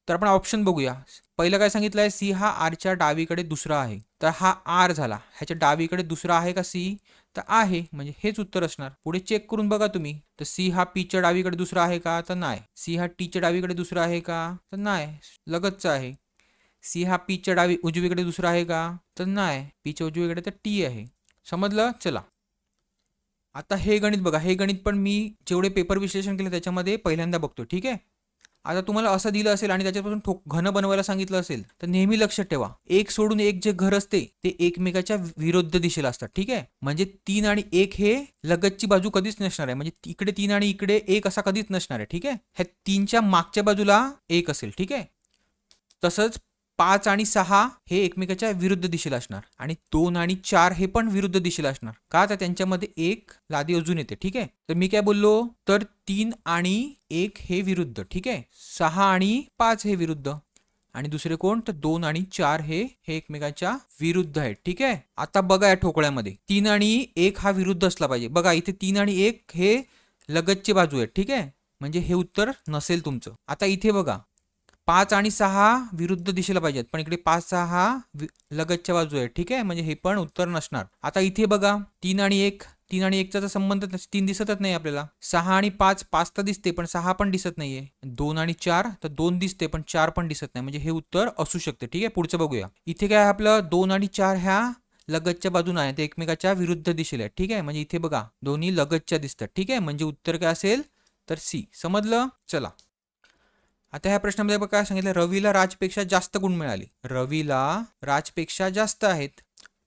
Speaker 1: तर आपण ऑप्शन बघूया. पहिलं काय सांगितलंय, सी हा आरच्या डावीकडे दुसरा आहे. तर हा आर झाला, ह्याच्या डावीकडे दुसरा आहे का सी, तर आहे, म्हणजे हेच उत्तर असणार. पुढे चेक करून बघा तुम्ही, तर सी हा पीच्या डावीकडे दुसरा आहे का, तर नाही. सी हा टीच्या डावीकडे दुसरा आहे का, तर नाही, लगतचा आहे. सी हा पीच्या उजवीकडे दुसरा आहे का, तर नाही, पीच्या उजवीकडे तर टी आहे. समजलं. चला आता हे गणित बघा, हे गणित पण मी जेवढे पेपर विश्लेषण केले त्याच्यामध्ये पहिल्यांदा बघतो. ठीक आहे, आता तुम्हाला असं दिलं असेल आणि त्याच्यापासून घन बनवायला सांगितलं असेल तर नेहमी लक्षात ठेवा, एक सोडून एक जे घर असते ते एकमेकाच्या विरुद्ध दिशेला असतात. ठीक आहे, म्हणजे 3 आणि 1 हे लगतची बाजू कधीच नसणार आहे, म्हणजे इकडे 3 आणि इकडे 1 असा कधीच नसणार आहे. ठीक आहे, ह्या 3च्या मागच्या बाजूला 1 असेल. ठीक आहे, तसंच 5 आणि 6 हे एकमेकाच्या विरुद्ध दिशेला असणार, आणि 2 आणि 4 हे पण विरुद्ध दिशेला असणार. का, तर त्यांच्यामध्ये एक लादी अजून येते. ठीक आहे, तर मी काय बोललो, तर 3 आणि 1 हे विरुद्ध. ठीक आहे, 6 आणि 5 हे विरुद्ध, आणि दुसरे कोण, तर 2 आणि 4 हे एकमेकाच्या विरुद्ध आहेत. ठीक आहे, आता बघा या ठोकळ्यामध्ये 3 आणि 1 हा विरुद्ध असला पाहिजे. बघा इथे 3 आणि 1 हे लगतची बाजू आहेत. ठीक आहे, म्हणजे हे उत्तर नसेल तुमचं. आता इथे बघा, 5 आणि 6 विरुद्ध दिशेला पाहिजेत, पण इकडे 5 6 लगतच्या बाजू आहे. ठीक आहे, म्हणजे हे पण उत्तर नसणार. आता इथे बघा, 3 आणि 1, 3 आणि 1चा संबंध 3 दिसतच नाही आपल्याला. 6 आणि 5, 5 तर दिसते पण 6 पण दिसत नाहीये. 2 आणि 4 तर 2 दिसते पण 4 पण दिसत नाही, म्हणजे हे उत्तर असू शकते. ठीक आहे, पुढचं बघूया. इथे काय आपलं 2 आणि 4 ह्या लगतच्या बाजून आहे, ते एकमेकाच्या विरुद्ध दिशेला आहे. ठीक आहे, म्हणजे इथे बघा दोन्ही लगतच्या दिसतात. ठीक आहे, म्हणजे उत्तर काय असेल, तर सी. समजलं. चला आता ह्या प्रश्नामध्ये बघा काय सांगितलं, रवीला राजपेक्षा जास्त गुण मिळाले. रवीला राजपेक्षा जास्त आहेत,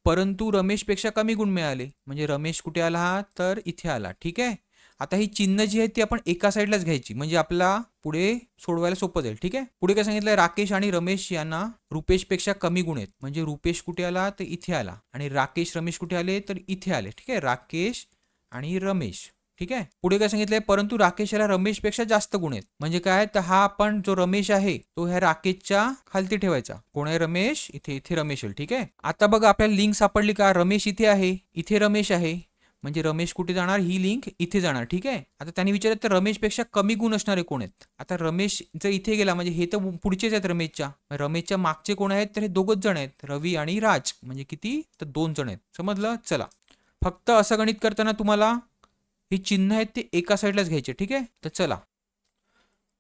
Speaker 1: परंतु रमेशपेक्षा कमी गुण मिळाले. म्हणजे रमेश कुठे आला, तर इथे आला. ठीक आहे, आता ही चिन्ह जी आहेत ती आपण एका साईडलाच घ्यायची, म्हणजे आपला पुढे सोडवायला सोपं जाईल. ठीक आहे, पुढे काय सांगितलं, राकेश आणि रमेश यांना रुपेशपेक्षा कमी गुण आहेत. म्हणजे रुपेश कुठे आला, तर इथे आला, आणि राकेश रमेश कुठे आले, तर इथे आले. ठीक आहे, राकेश आणि रमेश. ठीक आहे, पुढे काय सांगितलंय, परंतु राकेश याला रमेशपेक्षा जास्त गुण आहेत. म्हणजे काय, तर हा आपण जो रमेश आहे तो ह्या राकेशच्या खालती ठेवायचा. कोण आहे रमेश, इथे इथे रमेश येईल. ठीक आहे, आता बघा आपल्याला लिंक सापडली का, रमेश इथे आहे, इथे रमेश आहे, म्हणजे रमेश कुठे जाणार, ही लिंक इथे जाणार. ठीक आहे, आता त्यांनी विचारलं तर रमेशपेक्षा कमी गुण असणारे कोण आहेत. आता रमेश जर इथे गेला म्हणजे हे तर पुढचेच आहेत रमेशच्या मागचे कोण आहेत, तर हे दोघच जण आहेत, रवी आणि राज. म्हणजे किती, तर 2 जण आहेत. समजलं. चला फक्त असं गणित करताना तुम्हाला ही चिन्ह आहेत ते एका साईडलाच घ्यायचे. ठीक आहे, तर चला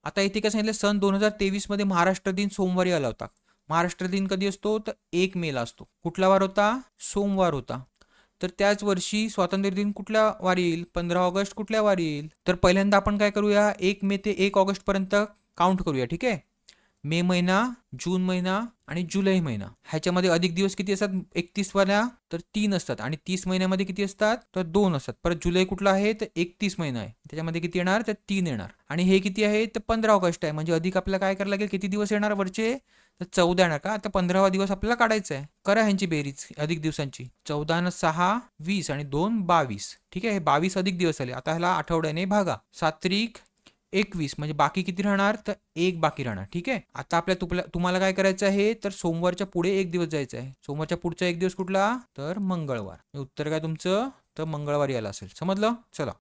Speaker 1: आता इथे काय सांगितलं, सन 2023 मध्ये महाराष्ट्र दिन सोमवारी आला होता. महाराष्ट्र दिन कधी असतो, तर 1 मे ला असतो. कुठला वार होता, सोमवार होता. तर त्याच वर्षी स्वातंत्र्य दिन कुठल्या वारी येईल, 15 ऑगस्ट कुठल्या वारी येईल. तर पहिल्यांदा आपण काय करूया, 1 मे ते 1 ऑगस्ट पर्यंत काउंट करूया. ठीक आहे, मे महिना, जून महिना आणि जुलै महिना. ह्याच्यामध्ये अधिक दिवस किती असतात, 31 वाल्या तर 3 असतात, आणि 30 महिन्यामध्ये किती असतात, तर 2 असतात. परत जुलै कुठला आहे, तर 31 महिना आहे, त्याच्यामध्ये किती येणार, तर 3 येणार. आणि हे किती आहे, तर 15 ऑगस्ट आहे, म्हणजे अधिक आपल्याला काय करायला लागेल, किती दिवस येणार वरचे, तर 14 येणार का. आता 15वा दिवस आपल्याला काढायचा आहे. करा ह्यांची बेरीज अधिक दिवसांची. 14 न 6 20 आणि 2 22. ठीक आहे, हे 22 अधिक दिवस आले. आता ह्याला आठवड्याने भागा, 7 त्रिक 21, म्हणजे बाकी किती राहणार, तर 1 बाकी राहणार. ठीक आहे, आता तुम्हाला काय करायचं आहे, तर सोमवारच्या पुढे 1 दिवस जायचं आहे. सोमवारच्या पुढचा 1 दिवस कुठला, तर मंगळवार. उत्तर काय तुमचं, तर मंगळवारी आलं असेल. समजलं. चला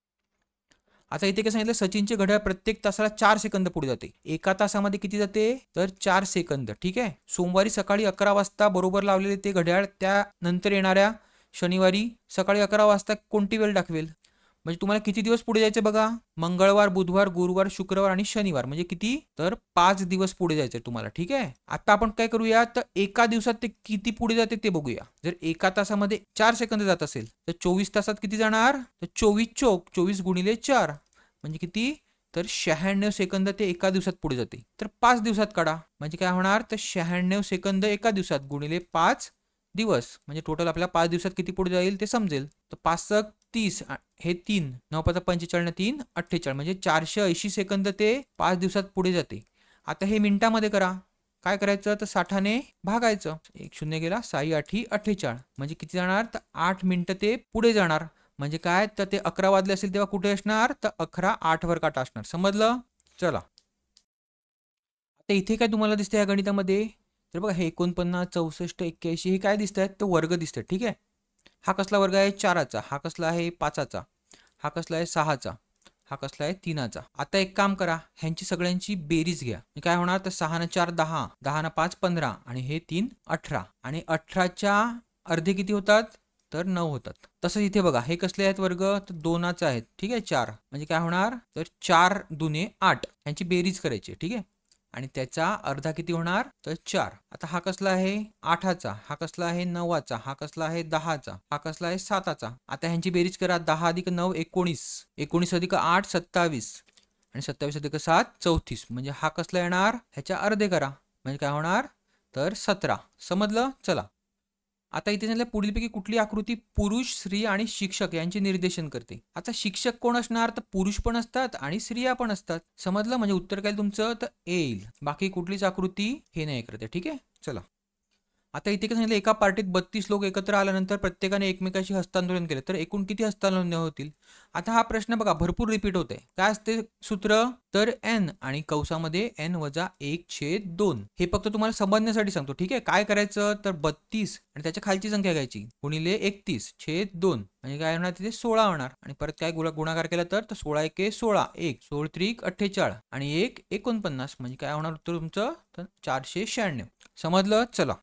Speaker 1: आता इथे काय सांगितलं, सचिनचे घड्याळ प्रत्येक तासाला 4 सेकंद पुढे जाते. एका तासामध्ये किती जाते, तर 4 सेकंद. ठीक आहे, सोमवारी सकाळी 11 वाजता बरोबर लावलेले ते घड्याळ त्यानंतर येणाऱ्या शनिवारी सकाळी 11 वाजता कोणती वेळ दाखवेल. म्हणजे तुम्हाला किती दिवस पुढे जायचं बघा, मंगळवार, बुधवार, गुरुवार, शुक्रवार आणि शनिवार. म्हणजे किती, तर 5 दिवस पुढे जायचं तुम्हाला. ठीक आहे, आता आपण काय करूया, तर एका दिवसात ते किती पुढे जाते ते बघूया. जर एका तासामध्ये 4 सेकंद जात असेल तर 24 तासात किती जाणार, तर 24 चोक 24 गुणिले 4 म्हणजे किती, तर 96 सेकंद ते एका दिवसात पुढे जाते. तर 5 दिवसात काढा. म्हणजे काय होणार, तर 96 सेकंद एका दिवसात गुणिले 5 दिवस, म्हणजे टोटल आपल्याला 5 दिवसात किती पुढे जाईल ते समजेल. तर 5 30 हे 3 9 5 45 3 48, म्हणजे 480 सेकंद ते 5 दिवसात पुढे जाते. आता हे मिनिटामध्ये करा. काय करायचं, तर 60ने भागायचं. 1 0 गेला, 6 8 48, म्हणजे किती जाणार, तर 8 मिनिटं ते पुढे जाणार. म्हणजे काय, तर ते 11 वाजले असेल तेव्हा कुठे असणार, तर 11 8 वर काटा असणार. समजलं. चला आता इथे काय तुम्हाला दिसतंय या गणितामध्ये, तर बघा हे 49 64 81 हे काय दिसत आहेत, तर वर्ग दिसत आहेत. ठीक आहे. हा कसला वर्ग आहे, 4चा. हा कसला आहे, 5चा. हा कसला आहे, 6चा. हा कसला आहे, 3चा. आता एक काम करा, ह्यांची सगळ्यांची बेरीज घ्या. काय होणार, तर 6 न 4 10, 10 न 5 15, आणि हे 3 18, आणि 18च्या अर्धे किती होतात, तर 9 होतात. तसंच इथे बघा, हे कसले आहेत वर्ग, तर 2चा आहेत. ठीक आहे. 4 म्हणजे काय होणार, तर 4 दुने 8, ह्यांची बेरीज करायची. ठीक आहे. आणि त्याचा अर्धा किती होणार, तर 4. आता हा कसला आहे, 8चा. हा कसला आहे, 9चा. हा कसला आहे, 10चा. हा कसला आहे, 7चा. आता ह्यांची बेरीज करा. 10 अधिक 9 19, 19 अधिक 8 27, आणि 27 अधिक 7 34, म्हणजे हा कसला येणार, ह्याच्या अर्धे करा. म्हणजे काय होणार, तर 17. समजलं. चला आता इथे झालं, पुढीलपैकी कुठली आकृती पुरुष, स्त्री आणि शिक्षक यांचे निर्देशन करते. आता शिक्षक कोण असणार, तर पुरुष पण असतात आणि स्त्रिया पण असतात. समजलं. म्हणजे उत्तर काय तुमचं, तर येईल. बाकी कुठलीच आकृती हे नाही करते. ठीक आहे. चला आता इथे काय सांगितलं, एका पार्टीत 32 लोक एकत्र आल्यानंतर प्रत्येकाने एकमेकाशी हस्तांदोलन केलं तर एकूण किती हस्तांदोलन होतील. आता हा प्रश्न बघा भरपूर रिपीट होत आहे. काय असते सूत्र, तर n आणि कंसामध्ये n-1/2. हे फक्त तुम्हाला समजण्यासाठी सांगतो. ठीक आहे. काय करायचं, तर 32 आणि त्याच्या खालची संख्या घ्यायची गुणिले 31/2, म्हणजे काय होणार, तिथे 16 होणार. आणि परत काय गुणाकार केला तर 16 1 16, 1 16 3 48, आणि 1 49, म्हणजे काय होणार उत्तर तुमचं, तर 496. समजलं. चला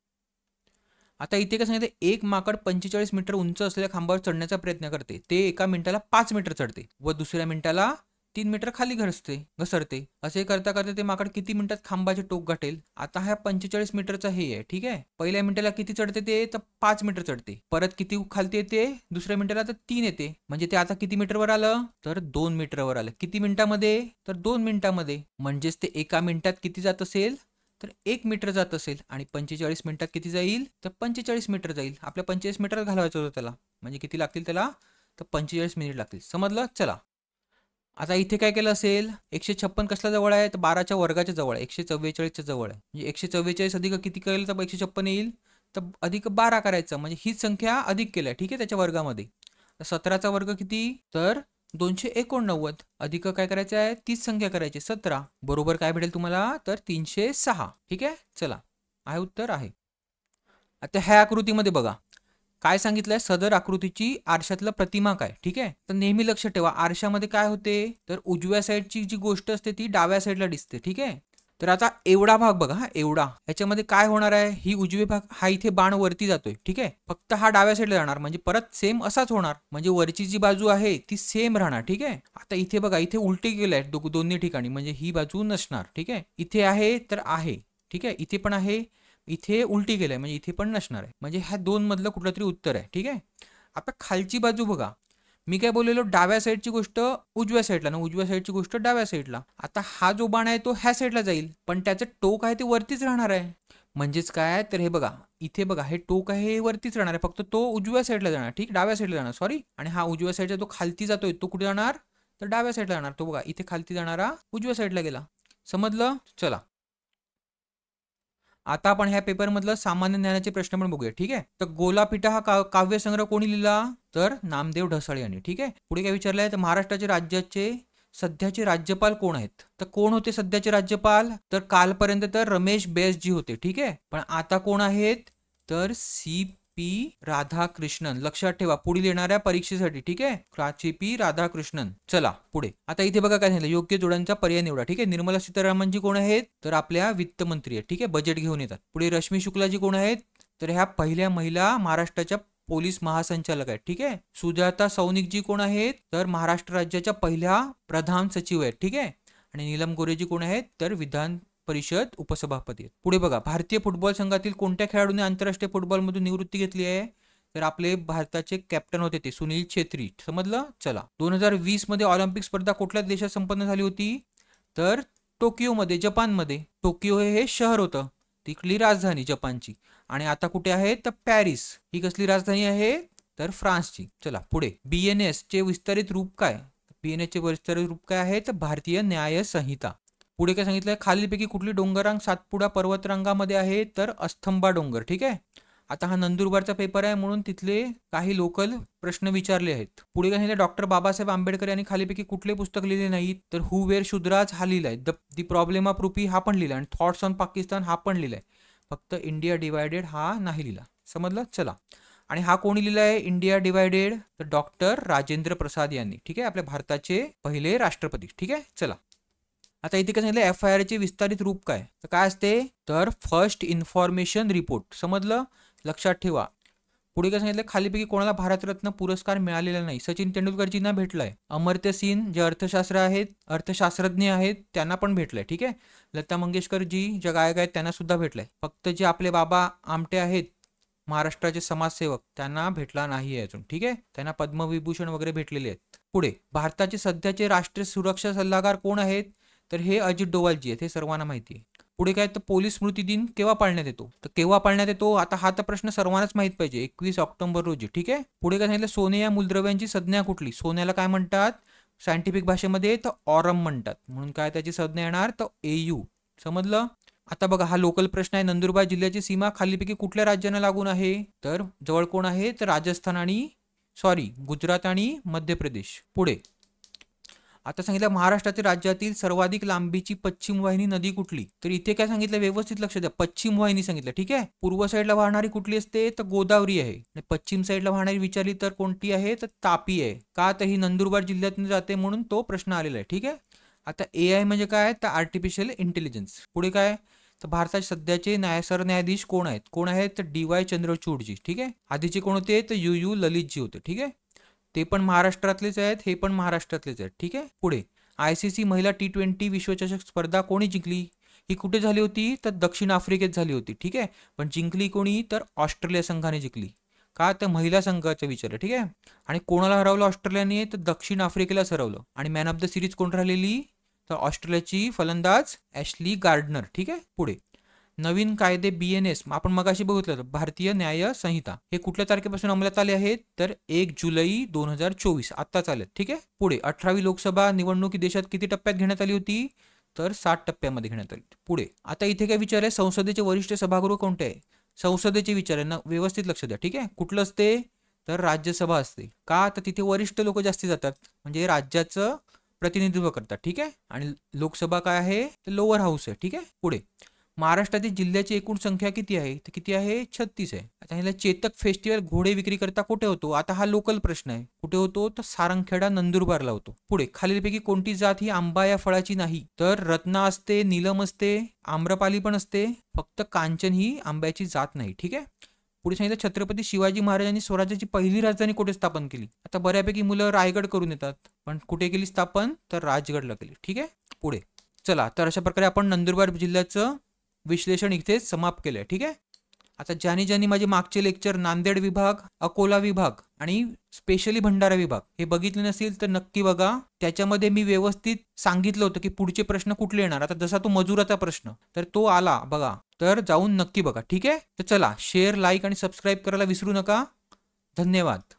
Speaker 1: आता इथे काय सांगितलं, एक माकड 45 मीटर उंच असलेल्या खांबावर चढण्याचा प्रयत्न करते. ते एका मिनिटाला 5 मीटर चढते व दुसऱ्या मिनिटाला 3 मीटर खाली घसरते. असे करता करता ते माकड किती मिनिटात खांबाचे टोक गाठेल. आता हा 45 मीटरचा हे आहे. ठीक आहे. पहिल्या मिनिटाला किती चढते ते, तर 5 मीटर चढते. परत किती खालती येते, दुसऱ्या मिनिटाला तर 3 येते. म्हणजे ते आता किती मीटरवर आलं, तर 2 मीटरवर आलं. किती मिनिटामध्ये, तर 2 मिनिटामध्ये. म्हणजेच ते एका मिनिटात किती जात असेल, तर 1 मीटर जात असेल. आणि 45 मिनिटात किती जाईल, तर 45 मीटर जाईल. आपल्या 45 मीटर घालवायचं होतं त्याला. म्हणजे किती लागतील त्याला, तर 45 मिनिट लागतील. समजलं. चला आता इथे काय केलं असेल, 156 कसल्या जवळ आहे, तर 12च्या वर्गाच्या जवळ आहे. 144च्या जवळ आहे. म्हणजे 144 अधिक किती केलं, तर 156 येईल, तर अधिक 12 करायचं. म्हणजे हीच संख्या अधिक केल्या. ठीक आहे, त्याच्या वर्गामध्ये. तर 17चा वर्ग किती, तर 289, अधिक काय करायचं आहे, तीच संख्या करायची 17, बरोबर काय भेटेल तुम्हाला, तर 306. ठीक आहे. चला आहे उत्तर आहे. आता ह्या आकृतीमध्ये बघा काय सांगितलंय, सदर आकृतीची आरशातलं प्रतिमा काय. ठीक आहे. तर नेहमी लक्ष ठेवा, आरशामध्ये काय होते, तर उजव्या साईडची जी गोष्ट असते ती डाव्या साईडला दिसते. ठीक आहे. तर आता एवढा भाग बघा, हा एवढा, ह्याच्यामध्ये काय होणार आहे, ही उजवी भाग, हा इथे बाण वरती जातोय. ठीक आहे. फक्त हा डाव्या साईडला जाणार, म्हणजे परत सेम असाच होणार. म्हणजे वरची जी बाजू आहे ती सेम राहणार. ठीक आहे. आता इथे बघा, इथे उलटी गेलंय दोन्ही ठिकाणी, म्हणजे ही बाजू नसणार. ठीक आहे. इथे आहे तर आहे. ठीक आहे. इथे पण आहे, इथे उलटी गेलंय, म्हणजे इथे पण नसणार आहे. म्हणजे ह्या दोन मधलं कुठलं तरी उत्तर आहे. ठीक आहे. आता खालची बाजू बघा, मी काय बोललेलो, डाव्या साईडची गोष्ट उजव्या साईडला ना, उजव्या साईडची गोष्ट डाव्या साईडला. आता हा जो बाण आहे तो ह्या साईडला जाईल, पण त्याचं टोक आहे ते वरतीच राहणार आहे. म्हणजेच काय, तर हे बघा, इथे बघा, हे टोक आहे हे वरतीच राहणार आहे, फक्त तो उजव्या साईडला जाणार. ठीक, डाव्या साईडला जाणार, सॉरी. आणि हा उजव्या साईडचा तो खालती जातोय, तो कुठे जाणार, तर डाव्या साईडला जाणार. तो बघा, इथे खालती जाणारा उजव्या साईडला गेला. समजलं. चला आता आपण ह्या पेपरमधलं सामान्य ज्ञानाचे प्रश्न पण बघूया. ठीक आहे. तर गोलापिठा हा काव्यसंग्रह कोणी लिहिला, तर नामदेव ढसाळे यांनी. ठीक आहे. पुढे काय विचारलंय, तर महाराष्ट्राचे राज्याचे सध्याचे राज्यपाल कोण आहेत, तर कोण होते सध्याचे राज्यपाल, तर कालपर्यंत तर रमेश बैसजी होते. ठीक आहे. पण आता कोण आहेत, तर CP राधाकृष्णन. लक्षात ठेवा पुढील येणाऱ्या परीक्षेसाठी. ठीक आहे. CP राधाकृष्णन. चला पुढे. आता इथे बघा काय झालं, योग्य जोड्यांचा पर्याय निवडा. ठीक आहे. निर्मला सीतारामनजी कोण आहेत, तर आपल्या वित्तमंत्री आहेत. ठीक आहे. बजेट घेऊन येतात. पुढे रश्मी शुक्लाजी कोण आहेत, तर ह्या पहिल्या महिला महाराष्ट्राच्या पोलीस महासंचालक आहेत. ठीक आहे. सुजाता सौनिकजी कोण आहेत, तर महाराष्ट्र राज्याच्या पहिल्या प्रधान सचिव आहेत. ठीक आहे. आणि नीलम गोरेजी कोण आहेत, तर विधान परिषद उपसभापती आहेत. पुढे बघा, भारतीय फुटबॉल संघातील कोणत्या खेळाडूने आंतरराष्ट्रीय फुटबॉलमधून निवृत्ती घेतली आहे, तर आपले भारताचे कॅप्टन होते ते सुनील छेत्री. समजलं. चला, 2020 मध्ये ऑलिम्पिक स्पर्धा कुठल्या देशात संपन्न झाली होती? तर टोकियोमध्ये, जपानमध्ये. टोकियो हे शहर होतं, तिथली राजधानी जपानची. आणि आता कुठे आहे? तर पॅरिस ही कसली राजधानी आहे? तर फ्रान्सची. चला पुढे. BNS चे विस्तारित रूप काय? BNS चे विस्तारित रूप काय आहे? तर भारतीय न्याय संहिता. पुढे काय सांगितलंय? खालीलपैकी कुठली डोंगररांग सातपुडा पर्वतरांगामध्ये आहे? तर अस्तंबा डोंगर. ठीक आहे. आता हा नंदुरबारचा पेपर आहे म्हणून तिथले काही लोकल प्रश्न विचारले आहेत. पुढे काय सांगितलं? डॉक्टर बाबासाहेब आंबेडकर यांनी खालीपैकी कुठले पुस्तक लिहिले नाहीत? तर हु वेअर शुद्राज हा लिहिलाय. दी प्रॉब्लेम ऑफ रुपी हा पण लिहिलाय. आणि थॉट्स ऑन पाकिस्तान हा पण लिहिलाय. फक्त इंडिया डिवायडेड हा नाही लिहिला. समजलं. चला, आणि हा कोणी लिहिलाय इंडिया डिवायडेड? तर डॉक्टर राजेंद्र प्रसाद यांनी. ठीक आहे, आपल्या भारताचे पहिले राष्ट्रपती. ठीक आहे. चला, आता इथे काय सांगितलं? FIR चे विस्तारित रूप काय? तर काय असते? तर फर्स्ट इन्फॉर्मेशन रिपोर्ट. समजलं. लक्षात ठेवा. पुढे काय सांगितलं? खालीपैकी कोणाला भारतरत्न पुरस्कार मिळालेला नाही? सचिन तेंडुलकरजींना भेटलाय. अमर्त्य सिंह जे अर्थशास्त्रज्ञ आहेत त्यांना पण भेटलंय. ठीक आहे. लता मंगेशकरजी ज्या गायक आहेत त्यांना सुद्धा भेटलंय. फक्त जे आपले बाबा आमटे आहेत महाराष्ट्राचे समाजसेवक त्यांना भेटला नाही आहे अजून. ठीक आहे. त्यांना पद्मविभूषण वगैरे भेटलेले आहेत. पुढे, भारताचे सध्याचे राष्ट्रीय सुरक्षा सल्लागार कोण आहेत? तर हे अजित डोवालजी आहेत. हे सर्वांना माहिती आहे. पुढे काय? तर पोलीस स्मृती दिन केव्हा पाळण्यात येतो? तर केव्हा पाळण्यात येतो? आता हा तर प्रश्न सर्वांनाच माहित पाहिजे. 21 ऑक्टोबर रोजी. ठीक आहे. पुढे काय सांगितलं? सोने या मूलद्रव्यांची संज्ञा कुठली? सोन्याला काय म्हणतात सायंटिफिक भाषेमध्ये? तर ऑरम म्हणतात. म्हणून काय त्याची संज्ञा येणार? तर AU. समजलं. आता बघा, हा लोकल प्रश्न आहे. नंदुरबार जिल्ह्याची सीमा खालीपैकी कुठल्या राज्यांना लागून आहे? तर जवळ कोण आहे? तर राजस्थान आणि गुजरात आणि मध्य प्रदेश. पुढे आता सांगितलं महाराष्ट्रातील राज्यातील सर्वाधिक लांबीची पश्चिम वाहिनी नदी कुठली? तर इथे काय सांगितलं? व्यवस्थित लक्ष द्या. पश्चिम वाहिनी सांगितलं. ठीक आहे. पूर्व साईडला वाहणारी कुठली असते? तर गोदावरी आहे. आणि पश्चिम साईडला वाहणारी विचारली तर कोणती आहे? तर तापी आहे. का? तर ही नंदुरबार जिल्ह्यातून जाते म्हणून तो प्रश्न आलेला आहे. ठीक आहे. आता AI म्हणजे काय? तर आर्टिफिशियल इंटेलिजन्स. पुढे काय? तर भारताचे सध्याचे सरन्यायाधीश कोण आहेत? तर DY चंद्रचूडजी. ठीक आहे. आधीचे कोण होते? तर UU ललितजी होते. ठीक आहे. ते पण महाराष्ट्रातलेच आहेत, हे पण महाराष्ट्रातलेच आहेत. ठीक आहे. पुढे, ICC महिला T20 विश्वचषक स्पर्धा कोणी जिंकली? ही कुठे झाली होती? तर दक्षिण आफ्रिकेत झाली होती. ठीक आहे. पण जिंकली कोणी? तर ऑस्ट्रेलिया संघाने जिंकली. का? तर महिला संघाचं विचार. ठीक आहे. आणि कोणाला हरवलं ऑस्ट्रेलियाने? तर दक्षिण आफ्रिकेलाच हरवलं. आणि मॅन ऑफ द सिरीज कोण राहिलेली? तर ऑस्ट्रेलियाची फलंदाज ॲशली गार्डनर. ठीक आहे. पुढे, नवीन कायदे BNS आपण मगाशी बघितलं भारतीय न्याय संहिता हे कुठल्या तारखेपासून अंमलात आले आहेत? तर 1 जुलै 2024 आता चालेल. ठीक आहे. पुढे, 18वी लोकसभा निवडणूक देशात किती टप्प्यात घेण्यात आली होती? तर 7 टप्प्यामध्ये घेण्यात आली. पुढे, आता इथे काय विचार आहे? संसदेचे वरिष्ठ सभागृह कोणते आहे? संसदेचे विचार आहे ना, व्यवस्थित लक्ष द्या. ठीक आहे. कुठलं असते? तर राज्यसभा असते. का? तर तिथे वरिष्ठ लोक जास्ती जातात, म्हणजे राज्याचं प्रतिनिधित्व करतात. ठीक आहे. आणि लोकसभा काय आहे? तर लोअर हाऊस आहे. ठीक आहे. पुढे, महाराष्ट्रातील जिल्ह्याची एकूण संख्या किती आहे? तर किती आहे? 36 आहे. आता ह्याला चेतक फेस्टिवल घोडे विक्री करता कुठे होतो? आता हा लोकल प्रश्न आहे. कुठे होतो? तर सारंगखेडा नंदुरबारला होतो. पुढे, खालीलपैकी कोणती जात ही आंबा या फळाची नाही? तर रत्ना असते, नीलम असते, आम्रपाली पण असते, फक्त कांचन ही आंब्याची जात नाही. ठीक आहे. पुढे सांगितलं छत्रपती शिवाजी महाराजांनी स्वराज्याची पहिली राजधानी कुठे स्थापन केली? आता बऱ्यापैकी मुलं रायगड करून येतात, पण कुठे केली स्थापन? तर राजगडला केली. ठीक आहे. पुढे चला, तर अशा प्रकारे आपण नंदुरबार जिल्ह्याचं विश्लेषण इथे समाप्त केलंय. ठीक आहे. आता ज्यांनी माझे मागचे लेक्चर नांदेड विभाग, अकोला विभाग आणि स्पेशली भंडारा विभाग हे बघितले नसेल तर नक्की बघा. त्याच्यामध्ये मी व्यवस्थित सांगितलं होतं की पुढचे प्रश्न कुठले येणार. आता जसा तो मजुराचा प्रश्न तर तो आला बघा, तर जाऊन नक्की बघा. ठीक आहे. तर चला, शेअर, लाईक आणि सबस्क्राईब करायला विसरू नका. धन्यवाद.